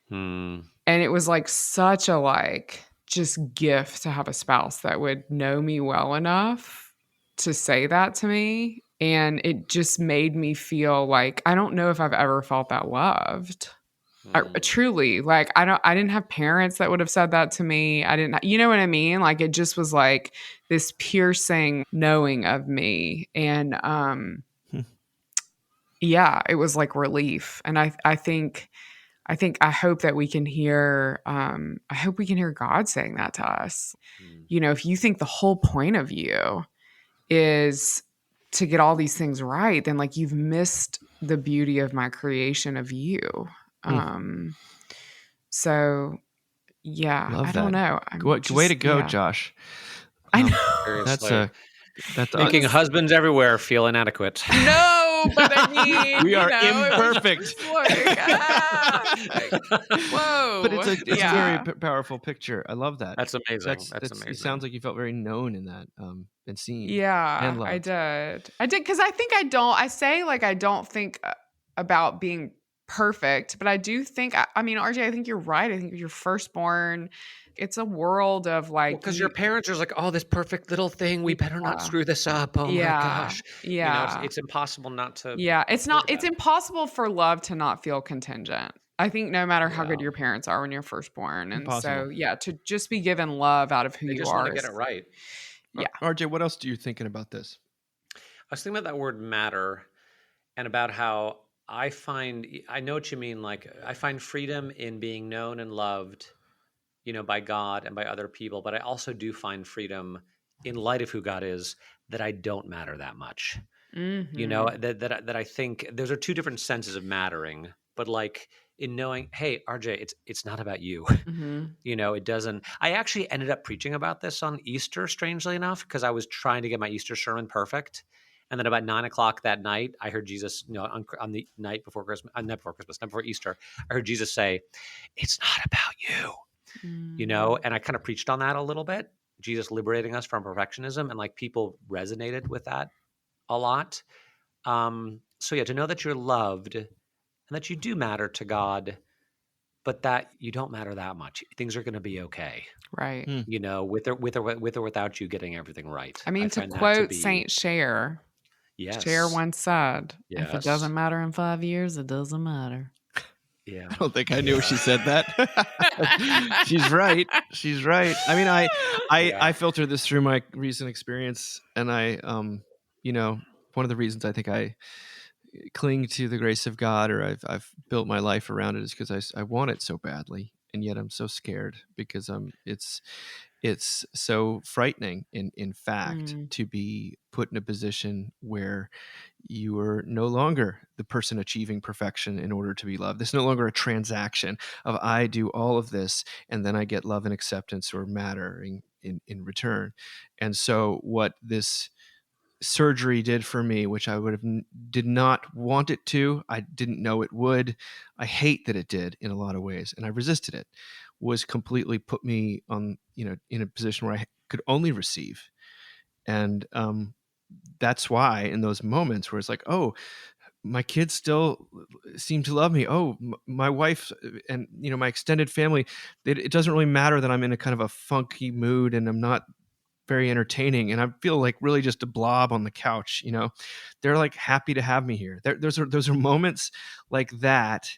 And it was like such a just gift to have a spouse that would know me well enough to say that to me. And it just made me feel like, I don't know if I've ever felt that loved. Truly, like, I didn't have parents that would have said that to me. I didn't, you know what I mean? Like, it just was like this piercing knowing of me. And, yeah, it was like relief. And I hope that we can hear, I hope we can hear God saying that to us. You know, if you think the whole point of you is to get all these things right, then like you've missed the beauty of my creation of you. So yeah, Love I don't know. Way to go, Josh. I know. That's making husbands everywhere feel inadequate. No, but I mean, we are imperfect. Whoa! But it's a very powerful picture. I love that. That's amazing. That's amazing. It sounds like you felt very known in that, and seen. Yeah, and loved. I did because I think I don't think about being perfect, but I do think. I mean, RJ, I think you're right. I think you're firstborn. It's a world of like, because your parents are like, oh, this perfect little thing. We better not screw this up. Oh my gosh. Yeah. You know, it's impossible not to. Yeah. It's impossible for love to not feel contingent. I think no matter how good your parents are when you're firstborn. And so, to just be given love out of who you are. Just want to get it right. Yeah. RJ, what else are you thinking about this? I was thinking about that word matter and about how I know what you mean. Like, I find freedom in being known and loved, you know, by God and by other people. But I also do find freedom in light of who God is, that I don't matter that much. You know, that I think those are two different senses of mattering, but like in knowing, hey, RJ, it's not about you. You know, it doesn't. I actually ended up preaching about this on Easter, strangely enough, because I was trying to get my Easter sermon perfect. And then about 9:00 that night, I heard Jesus, you know, on the night before Christmas, night before Easter, I heard Jesus say, it's not about you. You know, and I kind of preached on that a little bit, Jesus liberating us from perfectionism, and like people resonated with that a lot. So yeah, to know that you're loved and that you do matter to God, but that you don't matter that much. Things are going to be okay. Right. You know, with or without you getting everything right. I mean, to quote Saint Cher, Cher once said, if it doesn't matter in 5 years, it doesn't matter. Yeah. I don't think I knew she said that. She's right. She's right. I mean, I filter this through my recent experience, and I, you know, one of the reasons I think I cling to the grace of God, or I've built my life around it, is because I want it so badly, and yet I'm so scared because it's so frightening in fact to be put in a position where you are no longer the person achieving perfection in order to be loved. There's no longer a transaction of I do all of this and then I get love and acceptance or mattering in return. And so what this surgery did for me, which I did not want it to, I didn't know it would, I hate that it did in a lot of ways, and I resisted it, was completely put me on, you know, in a position where I could only receive. And that's why in those moments where it's like, oh, my kids still seem to love me. Oh, my wife and, you know, my extended family, it doesn't really matter that I'm in a kind of a funky mood and I'm not very entertaining and I feel like really just a blob on the couch. You know, they're like happy to have me here. Those are moments like that.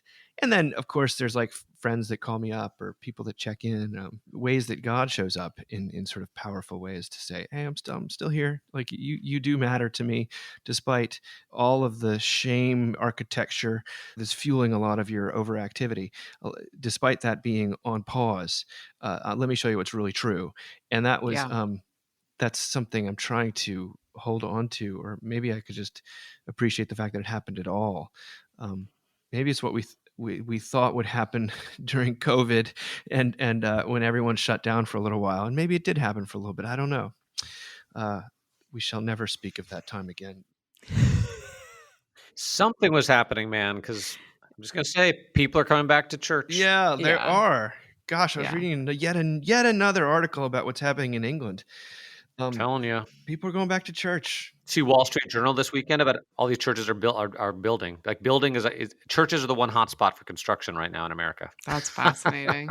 And then of course there's like friends that call me up or people that check in, ways that God shows up in sort of powerful ways to say, hey, I'm still here. Like you do matter to me, despite all of the shame architecture that's fueling a lot of your overactivity. Despite that being on pause, let me show you what's really true. And that was, that's something I'm trying to hold on to, or maybe I could just appreciate the fact that it happened at all. Maybe it's what we thought would happen during COVID and when everyone shut down for a little while. And maybe it did happen for a little bit. I don't know. We shall never speak of that time again. Something was happening, man, because I'm just going to say people are coming back to church. Yeah, there are. Gosh, I was reading yet another article about what's happening in England. Telling you. People are going back to church. See Wall Street Journal this weekend about all these churches are building. Like building churches are the one hot spot for construction right now in America. That's fascinating.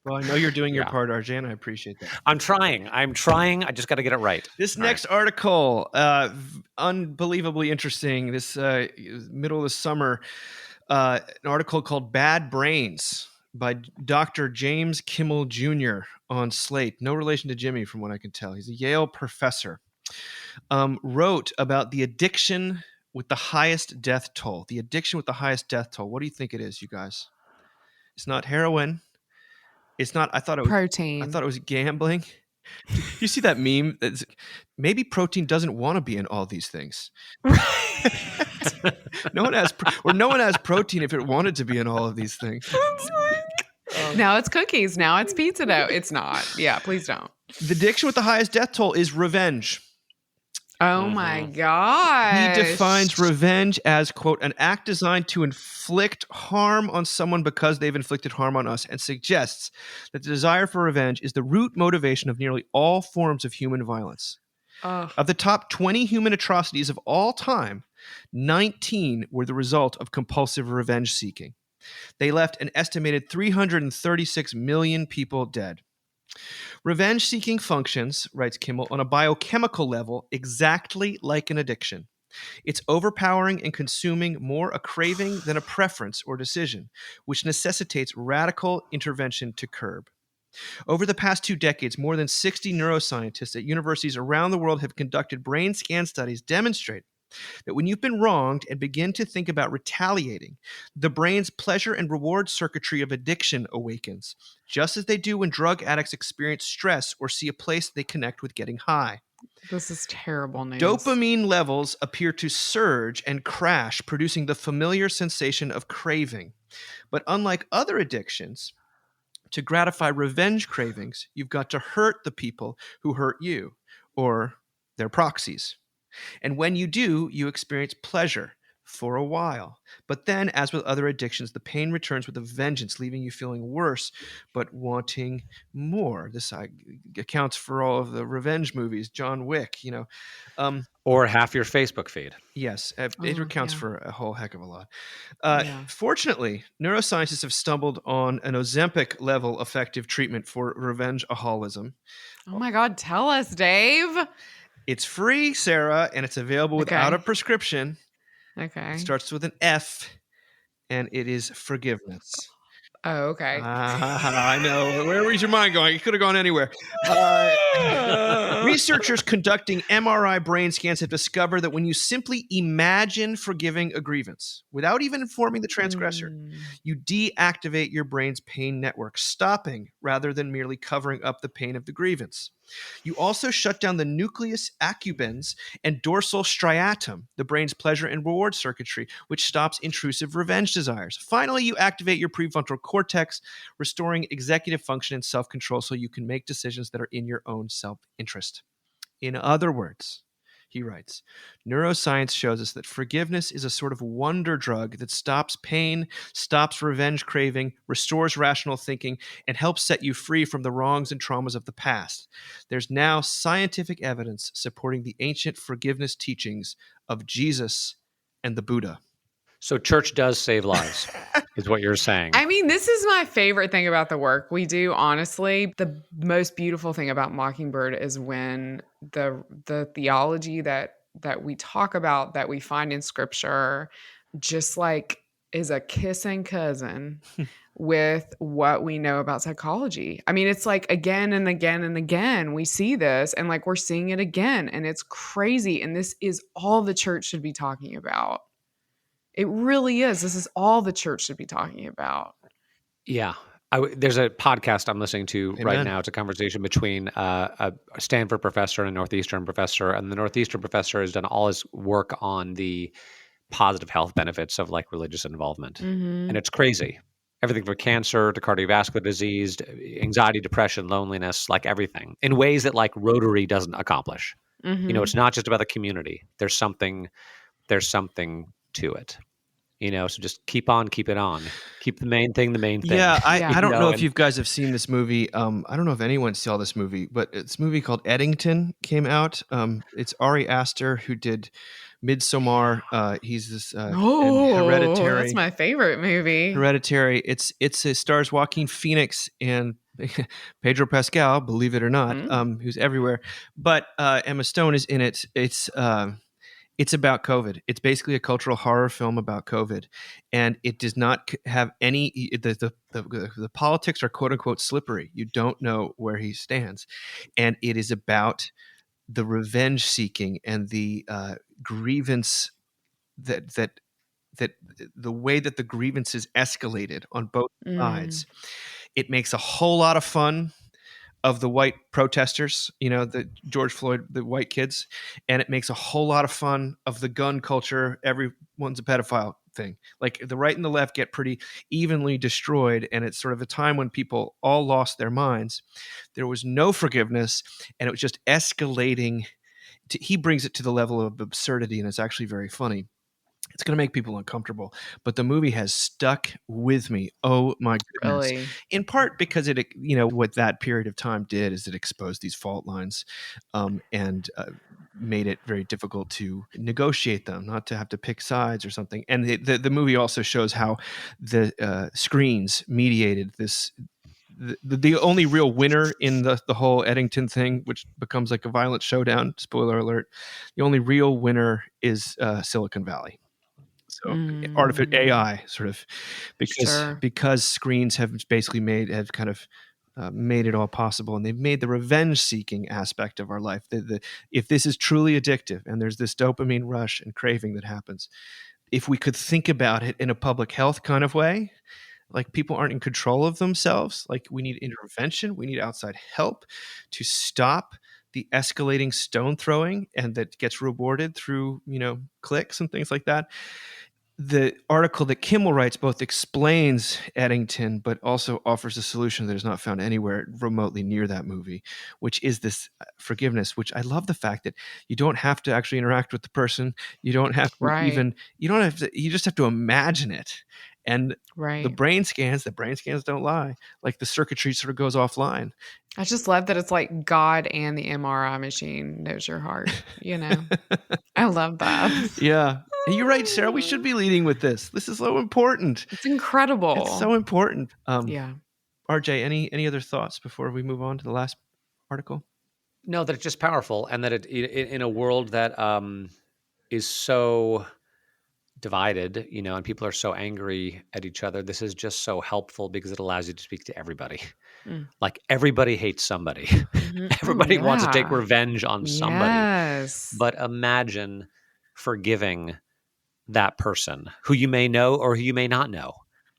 Well, I know you're doing your part, RJ, and I appreciate that. I'm trying. I just got to get it right. This next article, unbelievably interesting. This middle of the summer, an article called "Bad Brains" by Dr. James Kimmel Jr. on Slate. No relation to Jimmy, from what I can tell. He's a Yale professor. Wrote about the addiction with the highest death toll. The addiction with the highest death toll. What do you think it is, you guys? It's not heroin. It's not. I thought it was protein. I thought it was gambling. You see that meme? Maybe protein doesn't want to be in all these things. No one has protein if it wanted to be in all of these things. Now it's cookies. Now it's pizza dough. It's not. Yeah, please don't. The addiction with the highest death toll is revenge. Oh my gosh. He defines revenge as, quote, an act designed to inflict harm on someone because they've inflicted harm on us, and suggests that the desire for revenge is the root motivation of nearly all forms of human violence. Of the top 20 human atrocities of all time, 19 were the result of compulsive revenge seeking. They left an estimated 336 million people dead. Revenge-seeking functions, writes Kimmel, on a biochemical level exactly like an addiction. It's overpowering and consuming, more a craving than a preference or decision, which necessitates radical intervention to curb. Over the past 2 decades, more than 60 neuroscientists at universities around the world have conducted brain scan studies demonstrating that when you've been wronged and begin to think about retaliating, the brain's pleasure and reward circuitry of addiction awakens, just as they do when drug addicts experience stress or see a place they connect with getting high. This is terrible news. Dopamine levels appear to surge and crash, producing the familiar sensation of craving. But unlike other addictions, to gratify revenge cravings, you've got to hurt the people who hurt you, or their proxies. And when you do, you experience pleasure for a while. But then, as with other addictions, the pain returns with a vengeance, leaving you feeling worse, but wanting more. This accounts for all of the revenge movies, John Wick, or half your Facebook feed. Yes, it accounts for a whole heck of a lot. Fortunately, neuroscientists have stumbled on an Ozempic-level effective treatment for revenge-aholism. Oh my God, tell us, Dave. It's free, Sarah, and it's available without a prescription. Okay. It starts with an F, and it is forgiveness. Oh, okay. I know. Where was your mind going? You could have gone anywhere. Researchers conducting MRI brain scans have discovered that when you simply imagine forgiving a grievance without even informing the transgressor, you deactivate your brain's pain network, stopping rather than merely covering up the pain of the grievance. You also shut down the nucleus accumbens and dorsal striatum, the brain's pleasure and reward circuitry, which stops intrusive revenge desires. Finally, you activate your prefrontal cortex, restoring executive function and self-control so you can make decisions that are in your own self-interest. In other words, he writes, neuroscience shows us that forgiveness is a sort of wonder drug that stops pain, stops revenge craving, restores rational thinking, and helps set you free from the wrongs and traumas of the past. There's now scientific evidence supporting the ancient forgiveness teachings of Jesus and the Buddha. So church does save lives, is what you're saying. I mean, this is my favorite thing about the work we do, honestly. The most beautiful thing about Mockingbird is when the theology that we talk about, that we find in scripture, just like is a kissing cousin with what we know about psychology. I mean, it's like again and again and again, we see this, and like we're seeing it again, and it's crazy. And this is all the church should be talking about. It really is. This is all the church should be talking about. Yeah. There's a podcast I'm listening to right now. It's a conversation between a Stanford professor and a Northeastern professor. And the Northeastern professor has done all his work on the positive health benefits of like religious involvement. And it's crazy. Everything from cancer to cardiovascular disease, anxiety, depression, loneliness, like everything in ways that like Rotary doesn't accomplish. It's not just about the community. There's something to it. So just keep it on. Keep the main thing the main thing. Yeah, I don't know if and you guys have seen this movie. I don't know if anyone saw this movie, but it's a movie called Eddington came out. It's Ari Aster who did Midsommar. He's this and Hereditary. That's my favorite movie. Hereditary. It stars Joaquin Phoenix and Pedro Pascal, believe it or not, who's everywhere. But Emma Stone is in it. It's about COVID. It's basically a cultural horror film about COVID, and it does not have any. The politics are quote unquote slippery. You don't know where he stands, and it is about the revenge seeking and the grievance that the way that the grievance is escalated on both sides. It makes a whole lot of fun of the white protesters, the George Floyd, the white kids, and it makes a whole lot of fun of the gun culture. Everyone's a pedophile thing. Like the right and the left get pretty evenly destroyed, and it's sort of a time when people all lost their minds. There was no forgiveness, and it was just escalating. He brings it to the level of absurdity, and it's actually very funny. It's going to make people uncomfortable, but the movie has stuck with me. Oh my goodness. Really? In part because what that period of time did is it exposed these fault lines and made it very difficult to negotiate them, not to have to pick sides or something. And the movie also shows how the screens mediated this. The only real winner in the whole Eddington thing, which becomes like a violent showdown, spoiler alert, the only real winner is Silicon Valley. So artificial AI sort of because screens have basically made it all possible, and they've made the revenge seeking aspect of our life. If this is truly addictive and there's this dopamine rush and craving that happens, if we could think about it in a public health kind of way, like people aren't in control of themselves, like we need intervention, we need outside help to stop the escalating stone throwing, and that gets rewarded through, clicks and things like that. The article that Kimmel writes both explains Eddington, but also offers a solution that is not found anywhere remotely near that movie, which is this forgiveness, which I love the fact that you don't have to actually interact with the person. You don't have to you just have to imagine it. And the brain scans don't lie. Like the circuitry sort of goes offline. I just love that it's like God and the MRI machine knows your heart, I love that. Yeah. And you're right, Sarah. We should be leading with this. This is so important. It's incredible. It's so important. Yeah. RJ, any other thoughts before we move on to the last article? No, that it's just powerful, and that it in a world that is so divided, and people are so angry at each other. This is just so helpful because it allows you to speak to everybody. Like everybody hates somebody. Mm-hmm. Everybody wants to take revenge on somebody. Yes. But imagine forgiving that person who you may know or who you may not know.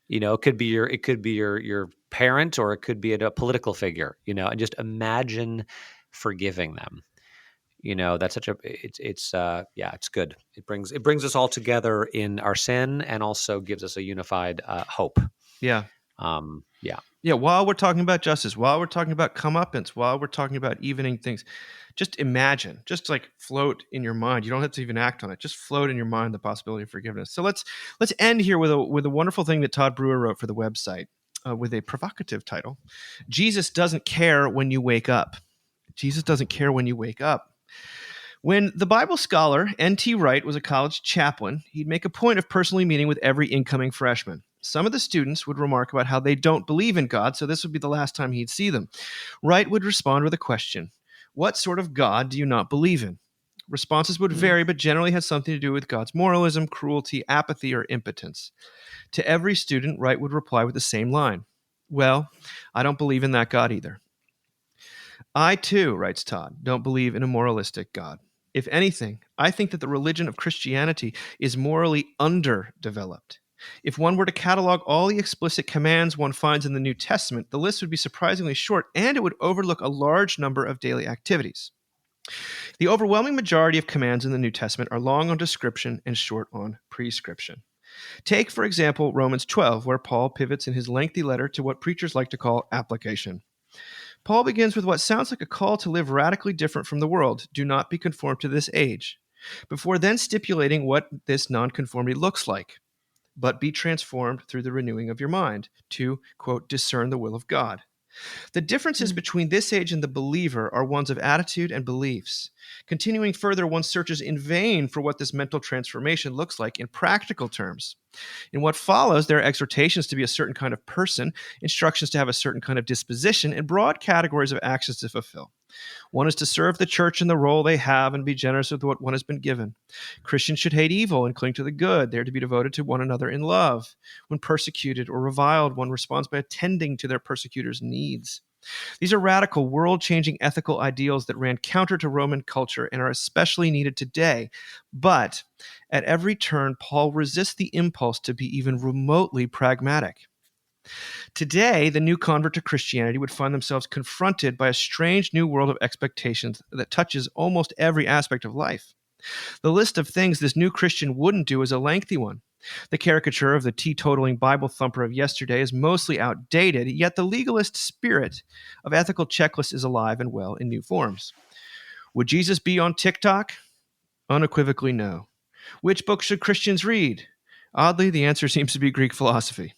It could be your parent, or it could be a political figure, and just imagine forgiving them. That's it's good. It brings us all together in our sin, and also gives us a unified hope. Yeah. While we're talking about justice, while we're talking about comeuppance, while we're talking about evening things, just imagine, just like float in your mind. You don't have to even act on it. Just float in your mind the possibility of forgiveness. So let's end here with a wonderful thing that Todd Brewer wrote for the website with a provocative title. Jesus doesn't care when you wake up. Jesus doesn't care when you wake up. When the Bible scholar N.T. Wright was a college chaplain, he'd make a point of personally meeting with every incoming freshman. Some of the students would remark about how they don't believe in God, so this would be the last time he'd see them. Wright would respond with a question: what sort of God do you not believe in? Responses would vary, but generally had something to do with God's moralism, cruelty, apathy, or impotence. To every student, Wright would reply with the same line: well, I don't believe in that God either. I, too, writes Todd, don't believe in a moralistic God. If anything, I think that the religion of Christianity is morally underdeveloped. If one were to catalog all the explicit commands one finds in the New Testament, the list would be surprisingly short, and it would overlook a large number of daily activities. The overwhelming majority of commands in the New Testament are long on description and short on prescription. Take, for example, Romans 12, where Paul pivots in his lengthy letter to what preachers like to call application. Paul begins with what sounds like a call to live radically different from the world. Do not be conformed to this age. Before then stipulating what this nonconformity looks like. but be transformed through the renewing of your mind to, quote, discern the will of God. The differences between this age and the believer are ones of attitude and beliefs. Continuing further, one searches in vain for what this mental transformation looks like in practical terms. In what follows, there are exhortations to be a certain kind of person, instructions to have a certain kind of disposition, and broad categories of actions to fulfill. One is to serve the church in the role they have and be generous with what one has been given. Christians should hate evil and cling to the good. They are to be devoted to one another in love. When persecuted or reviled, one responds by attending to their persecutors' needs. These are radical, world-changing ethical ideals that ran counter to Roman culture and are especially needed today. But at every turn, Paul resists the impulse to be even remotely pragmatic. Today, the new convert to Christianity would find themselves confronted by a strange new world of expectations that touches almost every aspect of life. The list of things this new Christian wouldn't do is a lengthy one. The caricature of the teetotaling Bible thumper of yesterday is mostly outdated, yet the legalist spirit of ethical checklists is alive and well in new forms. Would Jesus be on TikTok? Unequivocally no. Which book should Christians read? Oddly, the answer seems to be Greek philosophy.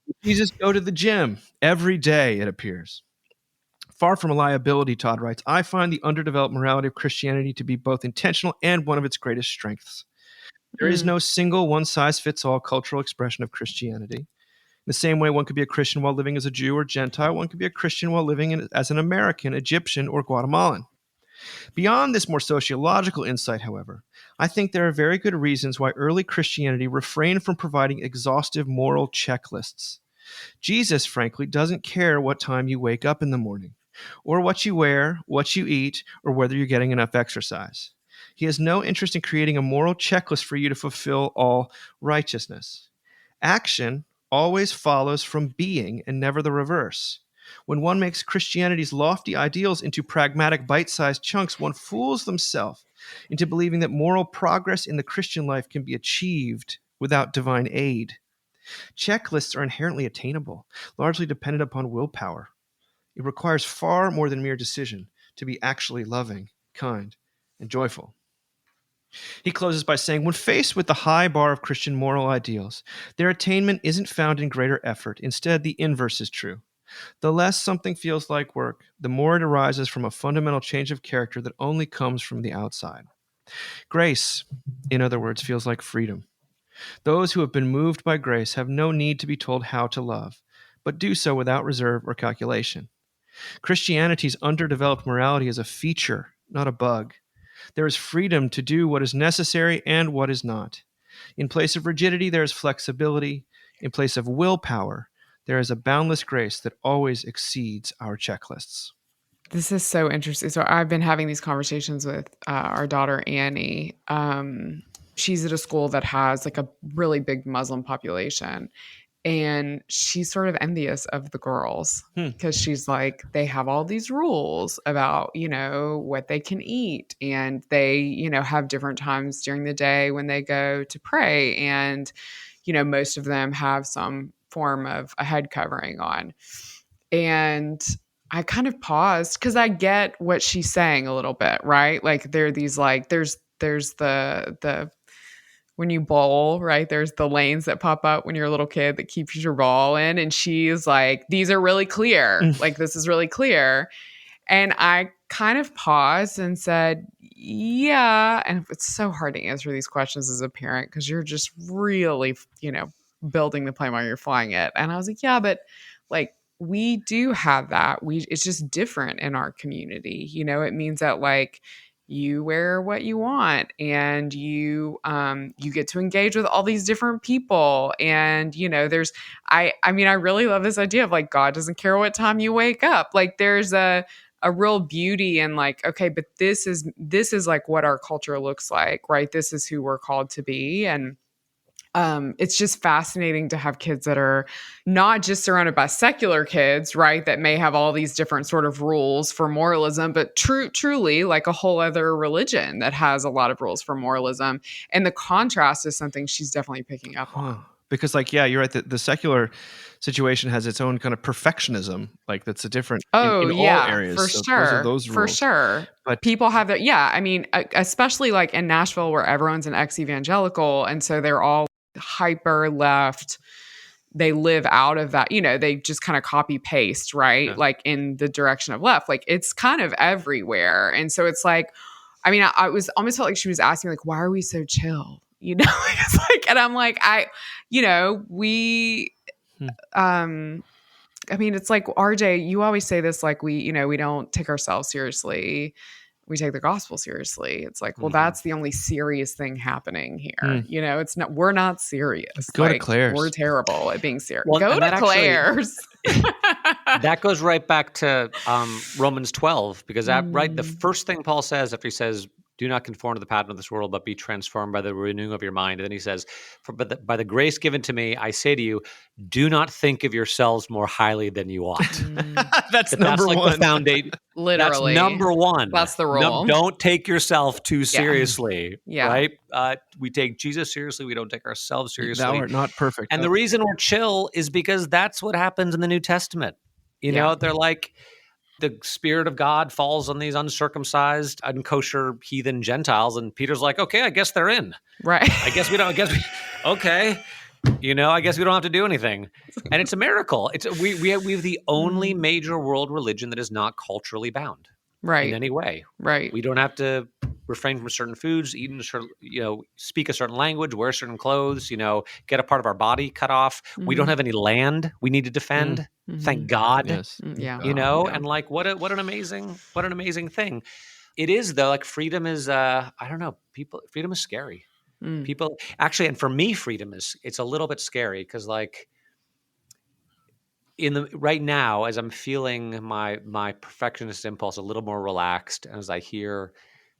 Would Jesus go to the gym? Every day, it appears. Far from a liability, Todd writes, I find the underdeveloped morality of Christianity to be both intentional and one of its greatest strengths. There is no single one-size-fits-all cultural expression of Christianity. In the same way one could be a Christian while living as a Jew or Gentile, one could be a Christian while living as an American, Egyptian, or Guatemalan. Beyond this more sociological insight, however, I think there are very good reasons why early Christianity refrained from providing exhaustive moral checklists. Jesus, frankly, doesn't care what time you wake up in the morning, or what you wear, what you eat, or whether you're getting enough exercise. He has no interest in creating a moral checklist for you to fulfill all righteousness. Action always follows from being and never the reverse. When one makes Christianity's lofty ideals into pragmatic bite-sized chunks, one fools themselves into believing that moral progress in the Christian life can be achieved without divine aid. Checklists are inherently attainable, largely dependent upon willpower. It requires far more than mere decision to be actually loving, kind, and joyful. He closes by saying, when faced with the high bar of Christian moral ideals, their attainment isn't found in greater effort. Instead, the inverse is true. The less something feels like work, the more it arises from a fundamental change of character that only comes from the outside. Grace, in other words, feels like freedom. Those who have been moved by grace have no need to be told how to love, but do so without reserve or calculation. Christianity's underdeveloped morality is a feature, not a bug. There is freedom to do what is necessary and what is not. In place of rigidity, there is flexibility. In place of willpower, there is a boundless grace that always exceeds our checklists. This is so interesting. So I've been having these conversations with our daughter, Annie. She's at a school that has like a really big Muslim population. And she's sort of envious of the girls because she's like, they have all these rules about, what they can eat. And they, have different times during the day when they go to pray. And, most of them have some form of a head covering on. And I kind of paused because I get what she's saying a little bit, right? Like there are these there's the when you bowl, right? There's the lanes that pop up when you're a little kid that keeps your ball in. And she's like, these are really clear. Like, this is really clear. And I kind of paused and said, yeah. And it's so hard to answer these questions as a parent because you're just really, building the plane while you're flying it. And I was like, yeah, but like, we do have that. It's just different in our community. It means that like, you wear what you want and you get to engage with all these different people. And, I really love this idea of like, God doesn't care what time you wake up. Like there's a real beauty in like, okay, but this is like what our culture looks like, right? This is who we're called to be. And it's just fascinating to have kids that are not just surrounded by secular kids, right? That may have all these different sort of rules for moralism, but truly like a whole other religion that has a lot of rules for moralism. And the contrast is something she's definitely picking up on. Because you're right. The secular situation has its own kind of perfectionism, like that's a different in all areas. For sure. Those rules. For sure. But people have that. Yeah. I mean, especially like in Nashville where everyone's an ex-evangelical. And so they're all hyper left, they live out of that, they just kind of copy paste, right? Yeah. Like in the direction of left, like it's kind of everywhere. And so it's like, I mean, I was almost felt like she was asking me like, why are we so chill? It's like, and I'm like, I mean, it's like, RJ, you always say this, like we don't take ourselves seriously. We take the gospel seriously. It's like, well, that's the only serious thing happening here. It's not, we're not serious. Go to Claire's. We're terrible at being serious. Well, Go to Claire's. That goes right back to Romans 12, because the first thing Paul says after he says, do not conform to the pattern of this world, but be transformed by the renewing of your mind. And then he says, by the grace given to me, I say to you, do not think of yourselves more highly than you ought. That's number like one. The foundation. Literally. That's number one. That's the rule. Don't take yourself too seriously. Yeah. Right? We take Jesus seriously. We don't take ourselves seriously. Thou art not perfect. And the reason we're chill is because that's what happens in the New Testament. They're like, the Spirit of God falls on these uncircumcised, unkosher, heathen Gentiles, and Peter's like, okay, I guess they're in. Right. I guess we don't have to do anything. And it's a miracle. We have the only major world religion that is not culturally bound. Right. In any way. Right. We don't have to refrain from certain foods, eat in a certain, speak a certain language, wear certain clothes, get a part of our body cut off. We don't have any land we need to defend. Thank God. Yes. Yeah. And like what an amazing thing. It is, though, like freedom is freedom is scary. People actually, and for me, freedom it's a little bit scary because like right now, as I'm feeling my perfectionist impulse a little more relaxed, and as I hear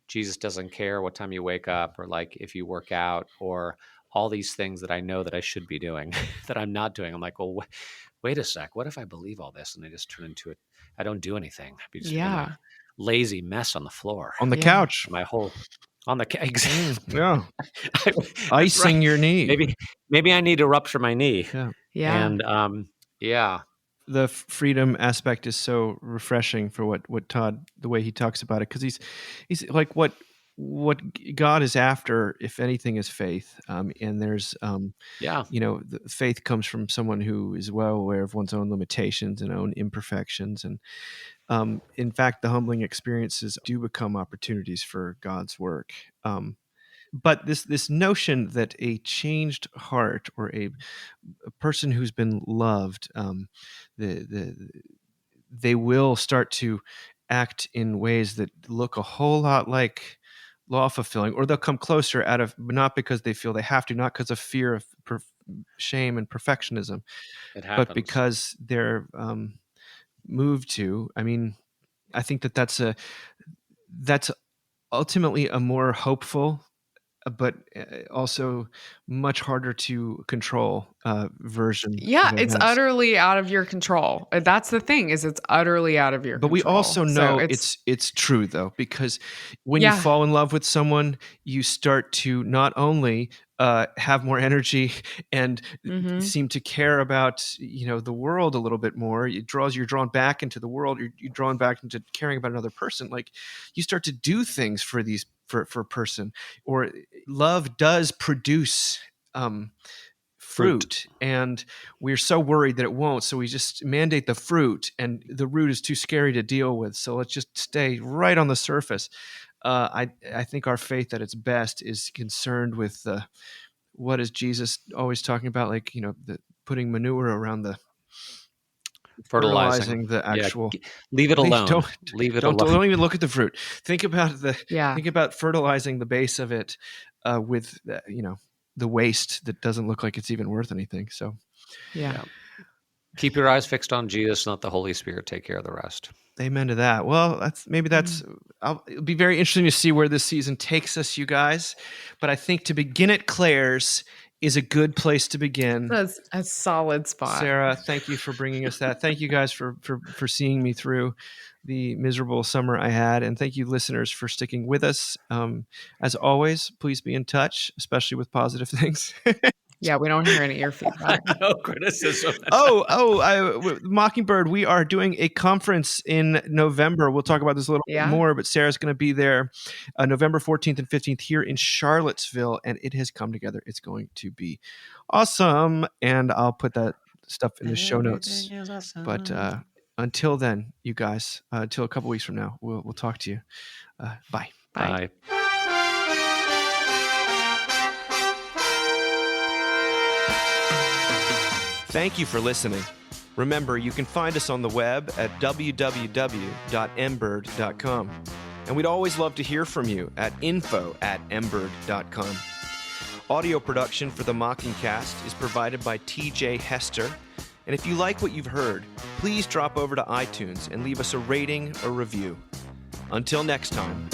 Jesus doesn't care what time you wake up, or like if you work out, or all these things that I know that I should be doing that I'm not doing, I'm like, well, wait a sec. What if I believe all this and I just turn into it? I don't do anything. I just a lazy mess on the floor, on the couch, on the couch. Yeah, icing your knee. Maybe I need to rupture my knee. Yeah. And the freedom aspect is so refreshing for what Todd, the way he talks about it, because he's like what God is after, if anything, is faith. And there's the faith comes from someone who is well aware of one's own limitations and own imperfections, and in fact, the humbling experiences do become opportunities for God's work. But this notion that a changed heart or a person who's been loved, they will start to act in ways that look a whole lot like law fulfilling, or they'll come closer out of, not because they feel they have to, not because of fear of shame and perfectionism, but because they're moved to. I mean, I think that's ultimately a more hopeful, but also much harder to control version. Yeah, it's utterly out of your control. That's the thing, is it's utterly out of your control. But we also know it's true, though, because when you fall in love with someone, you start to not only have more energy and seem to care about the world a little bit more. You're drawn back into the world. You're drawn back into caring about another person. Like, you start to do things for a person, or love does produce fruit, and we're so worried that it won't, so we just mandate the fruit, and the root is too scary to deal with, so let's just stay right on the surface. I think our faith at its best is concerned with what is Jesus always talking about, like the putting manure around the fertilizing the actual. Leave it alone. Don't even look at the fruit. Think about fertilizing the base of it with the waste that doesn't look like it's even worth anything. So keep your eyes fixed on Jesus, and let the Holy Spirit take care of the rest. Amen to that. Well, it'll be very interesting to see where this season takes us, you guys. But I think to begin at Claire's is a good place to begin. That's a solid spot. Sarah, thank you for bringing us that. Thank you guys for seeing me through the miserable summer I had. And thank you, listeners, for sticking with us. As always, please be in touch, especially with positive things. Yeah, we don't hear any of your feedback. No criticism. Mockingbird, we are doing a conference in November. We'll talk about this a little bit more, but Sarah's going to be there November 14th and 15th here in Charlottesville, and it has come together. It's going to be awesome, and I'll put that stuff in the show notes. Awesome. But until then, you guys, until a couple weeks from now, we'll talk to you. Bye. Bye. Thank you for listening. Remember, you can find us on the web at www.mbird.com. And we'd always love to hear from you at info@mbird.com. Audio production for the Mockingcast is provided by TJ Hester. And if you like what you've heard, please drop over to iTunes and leave us a rating or review. Until next time.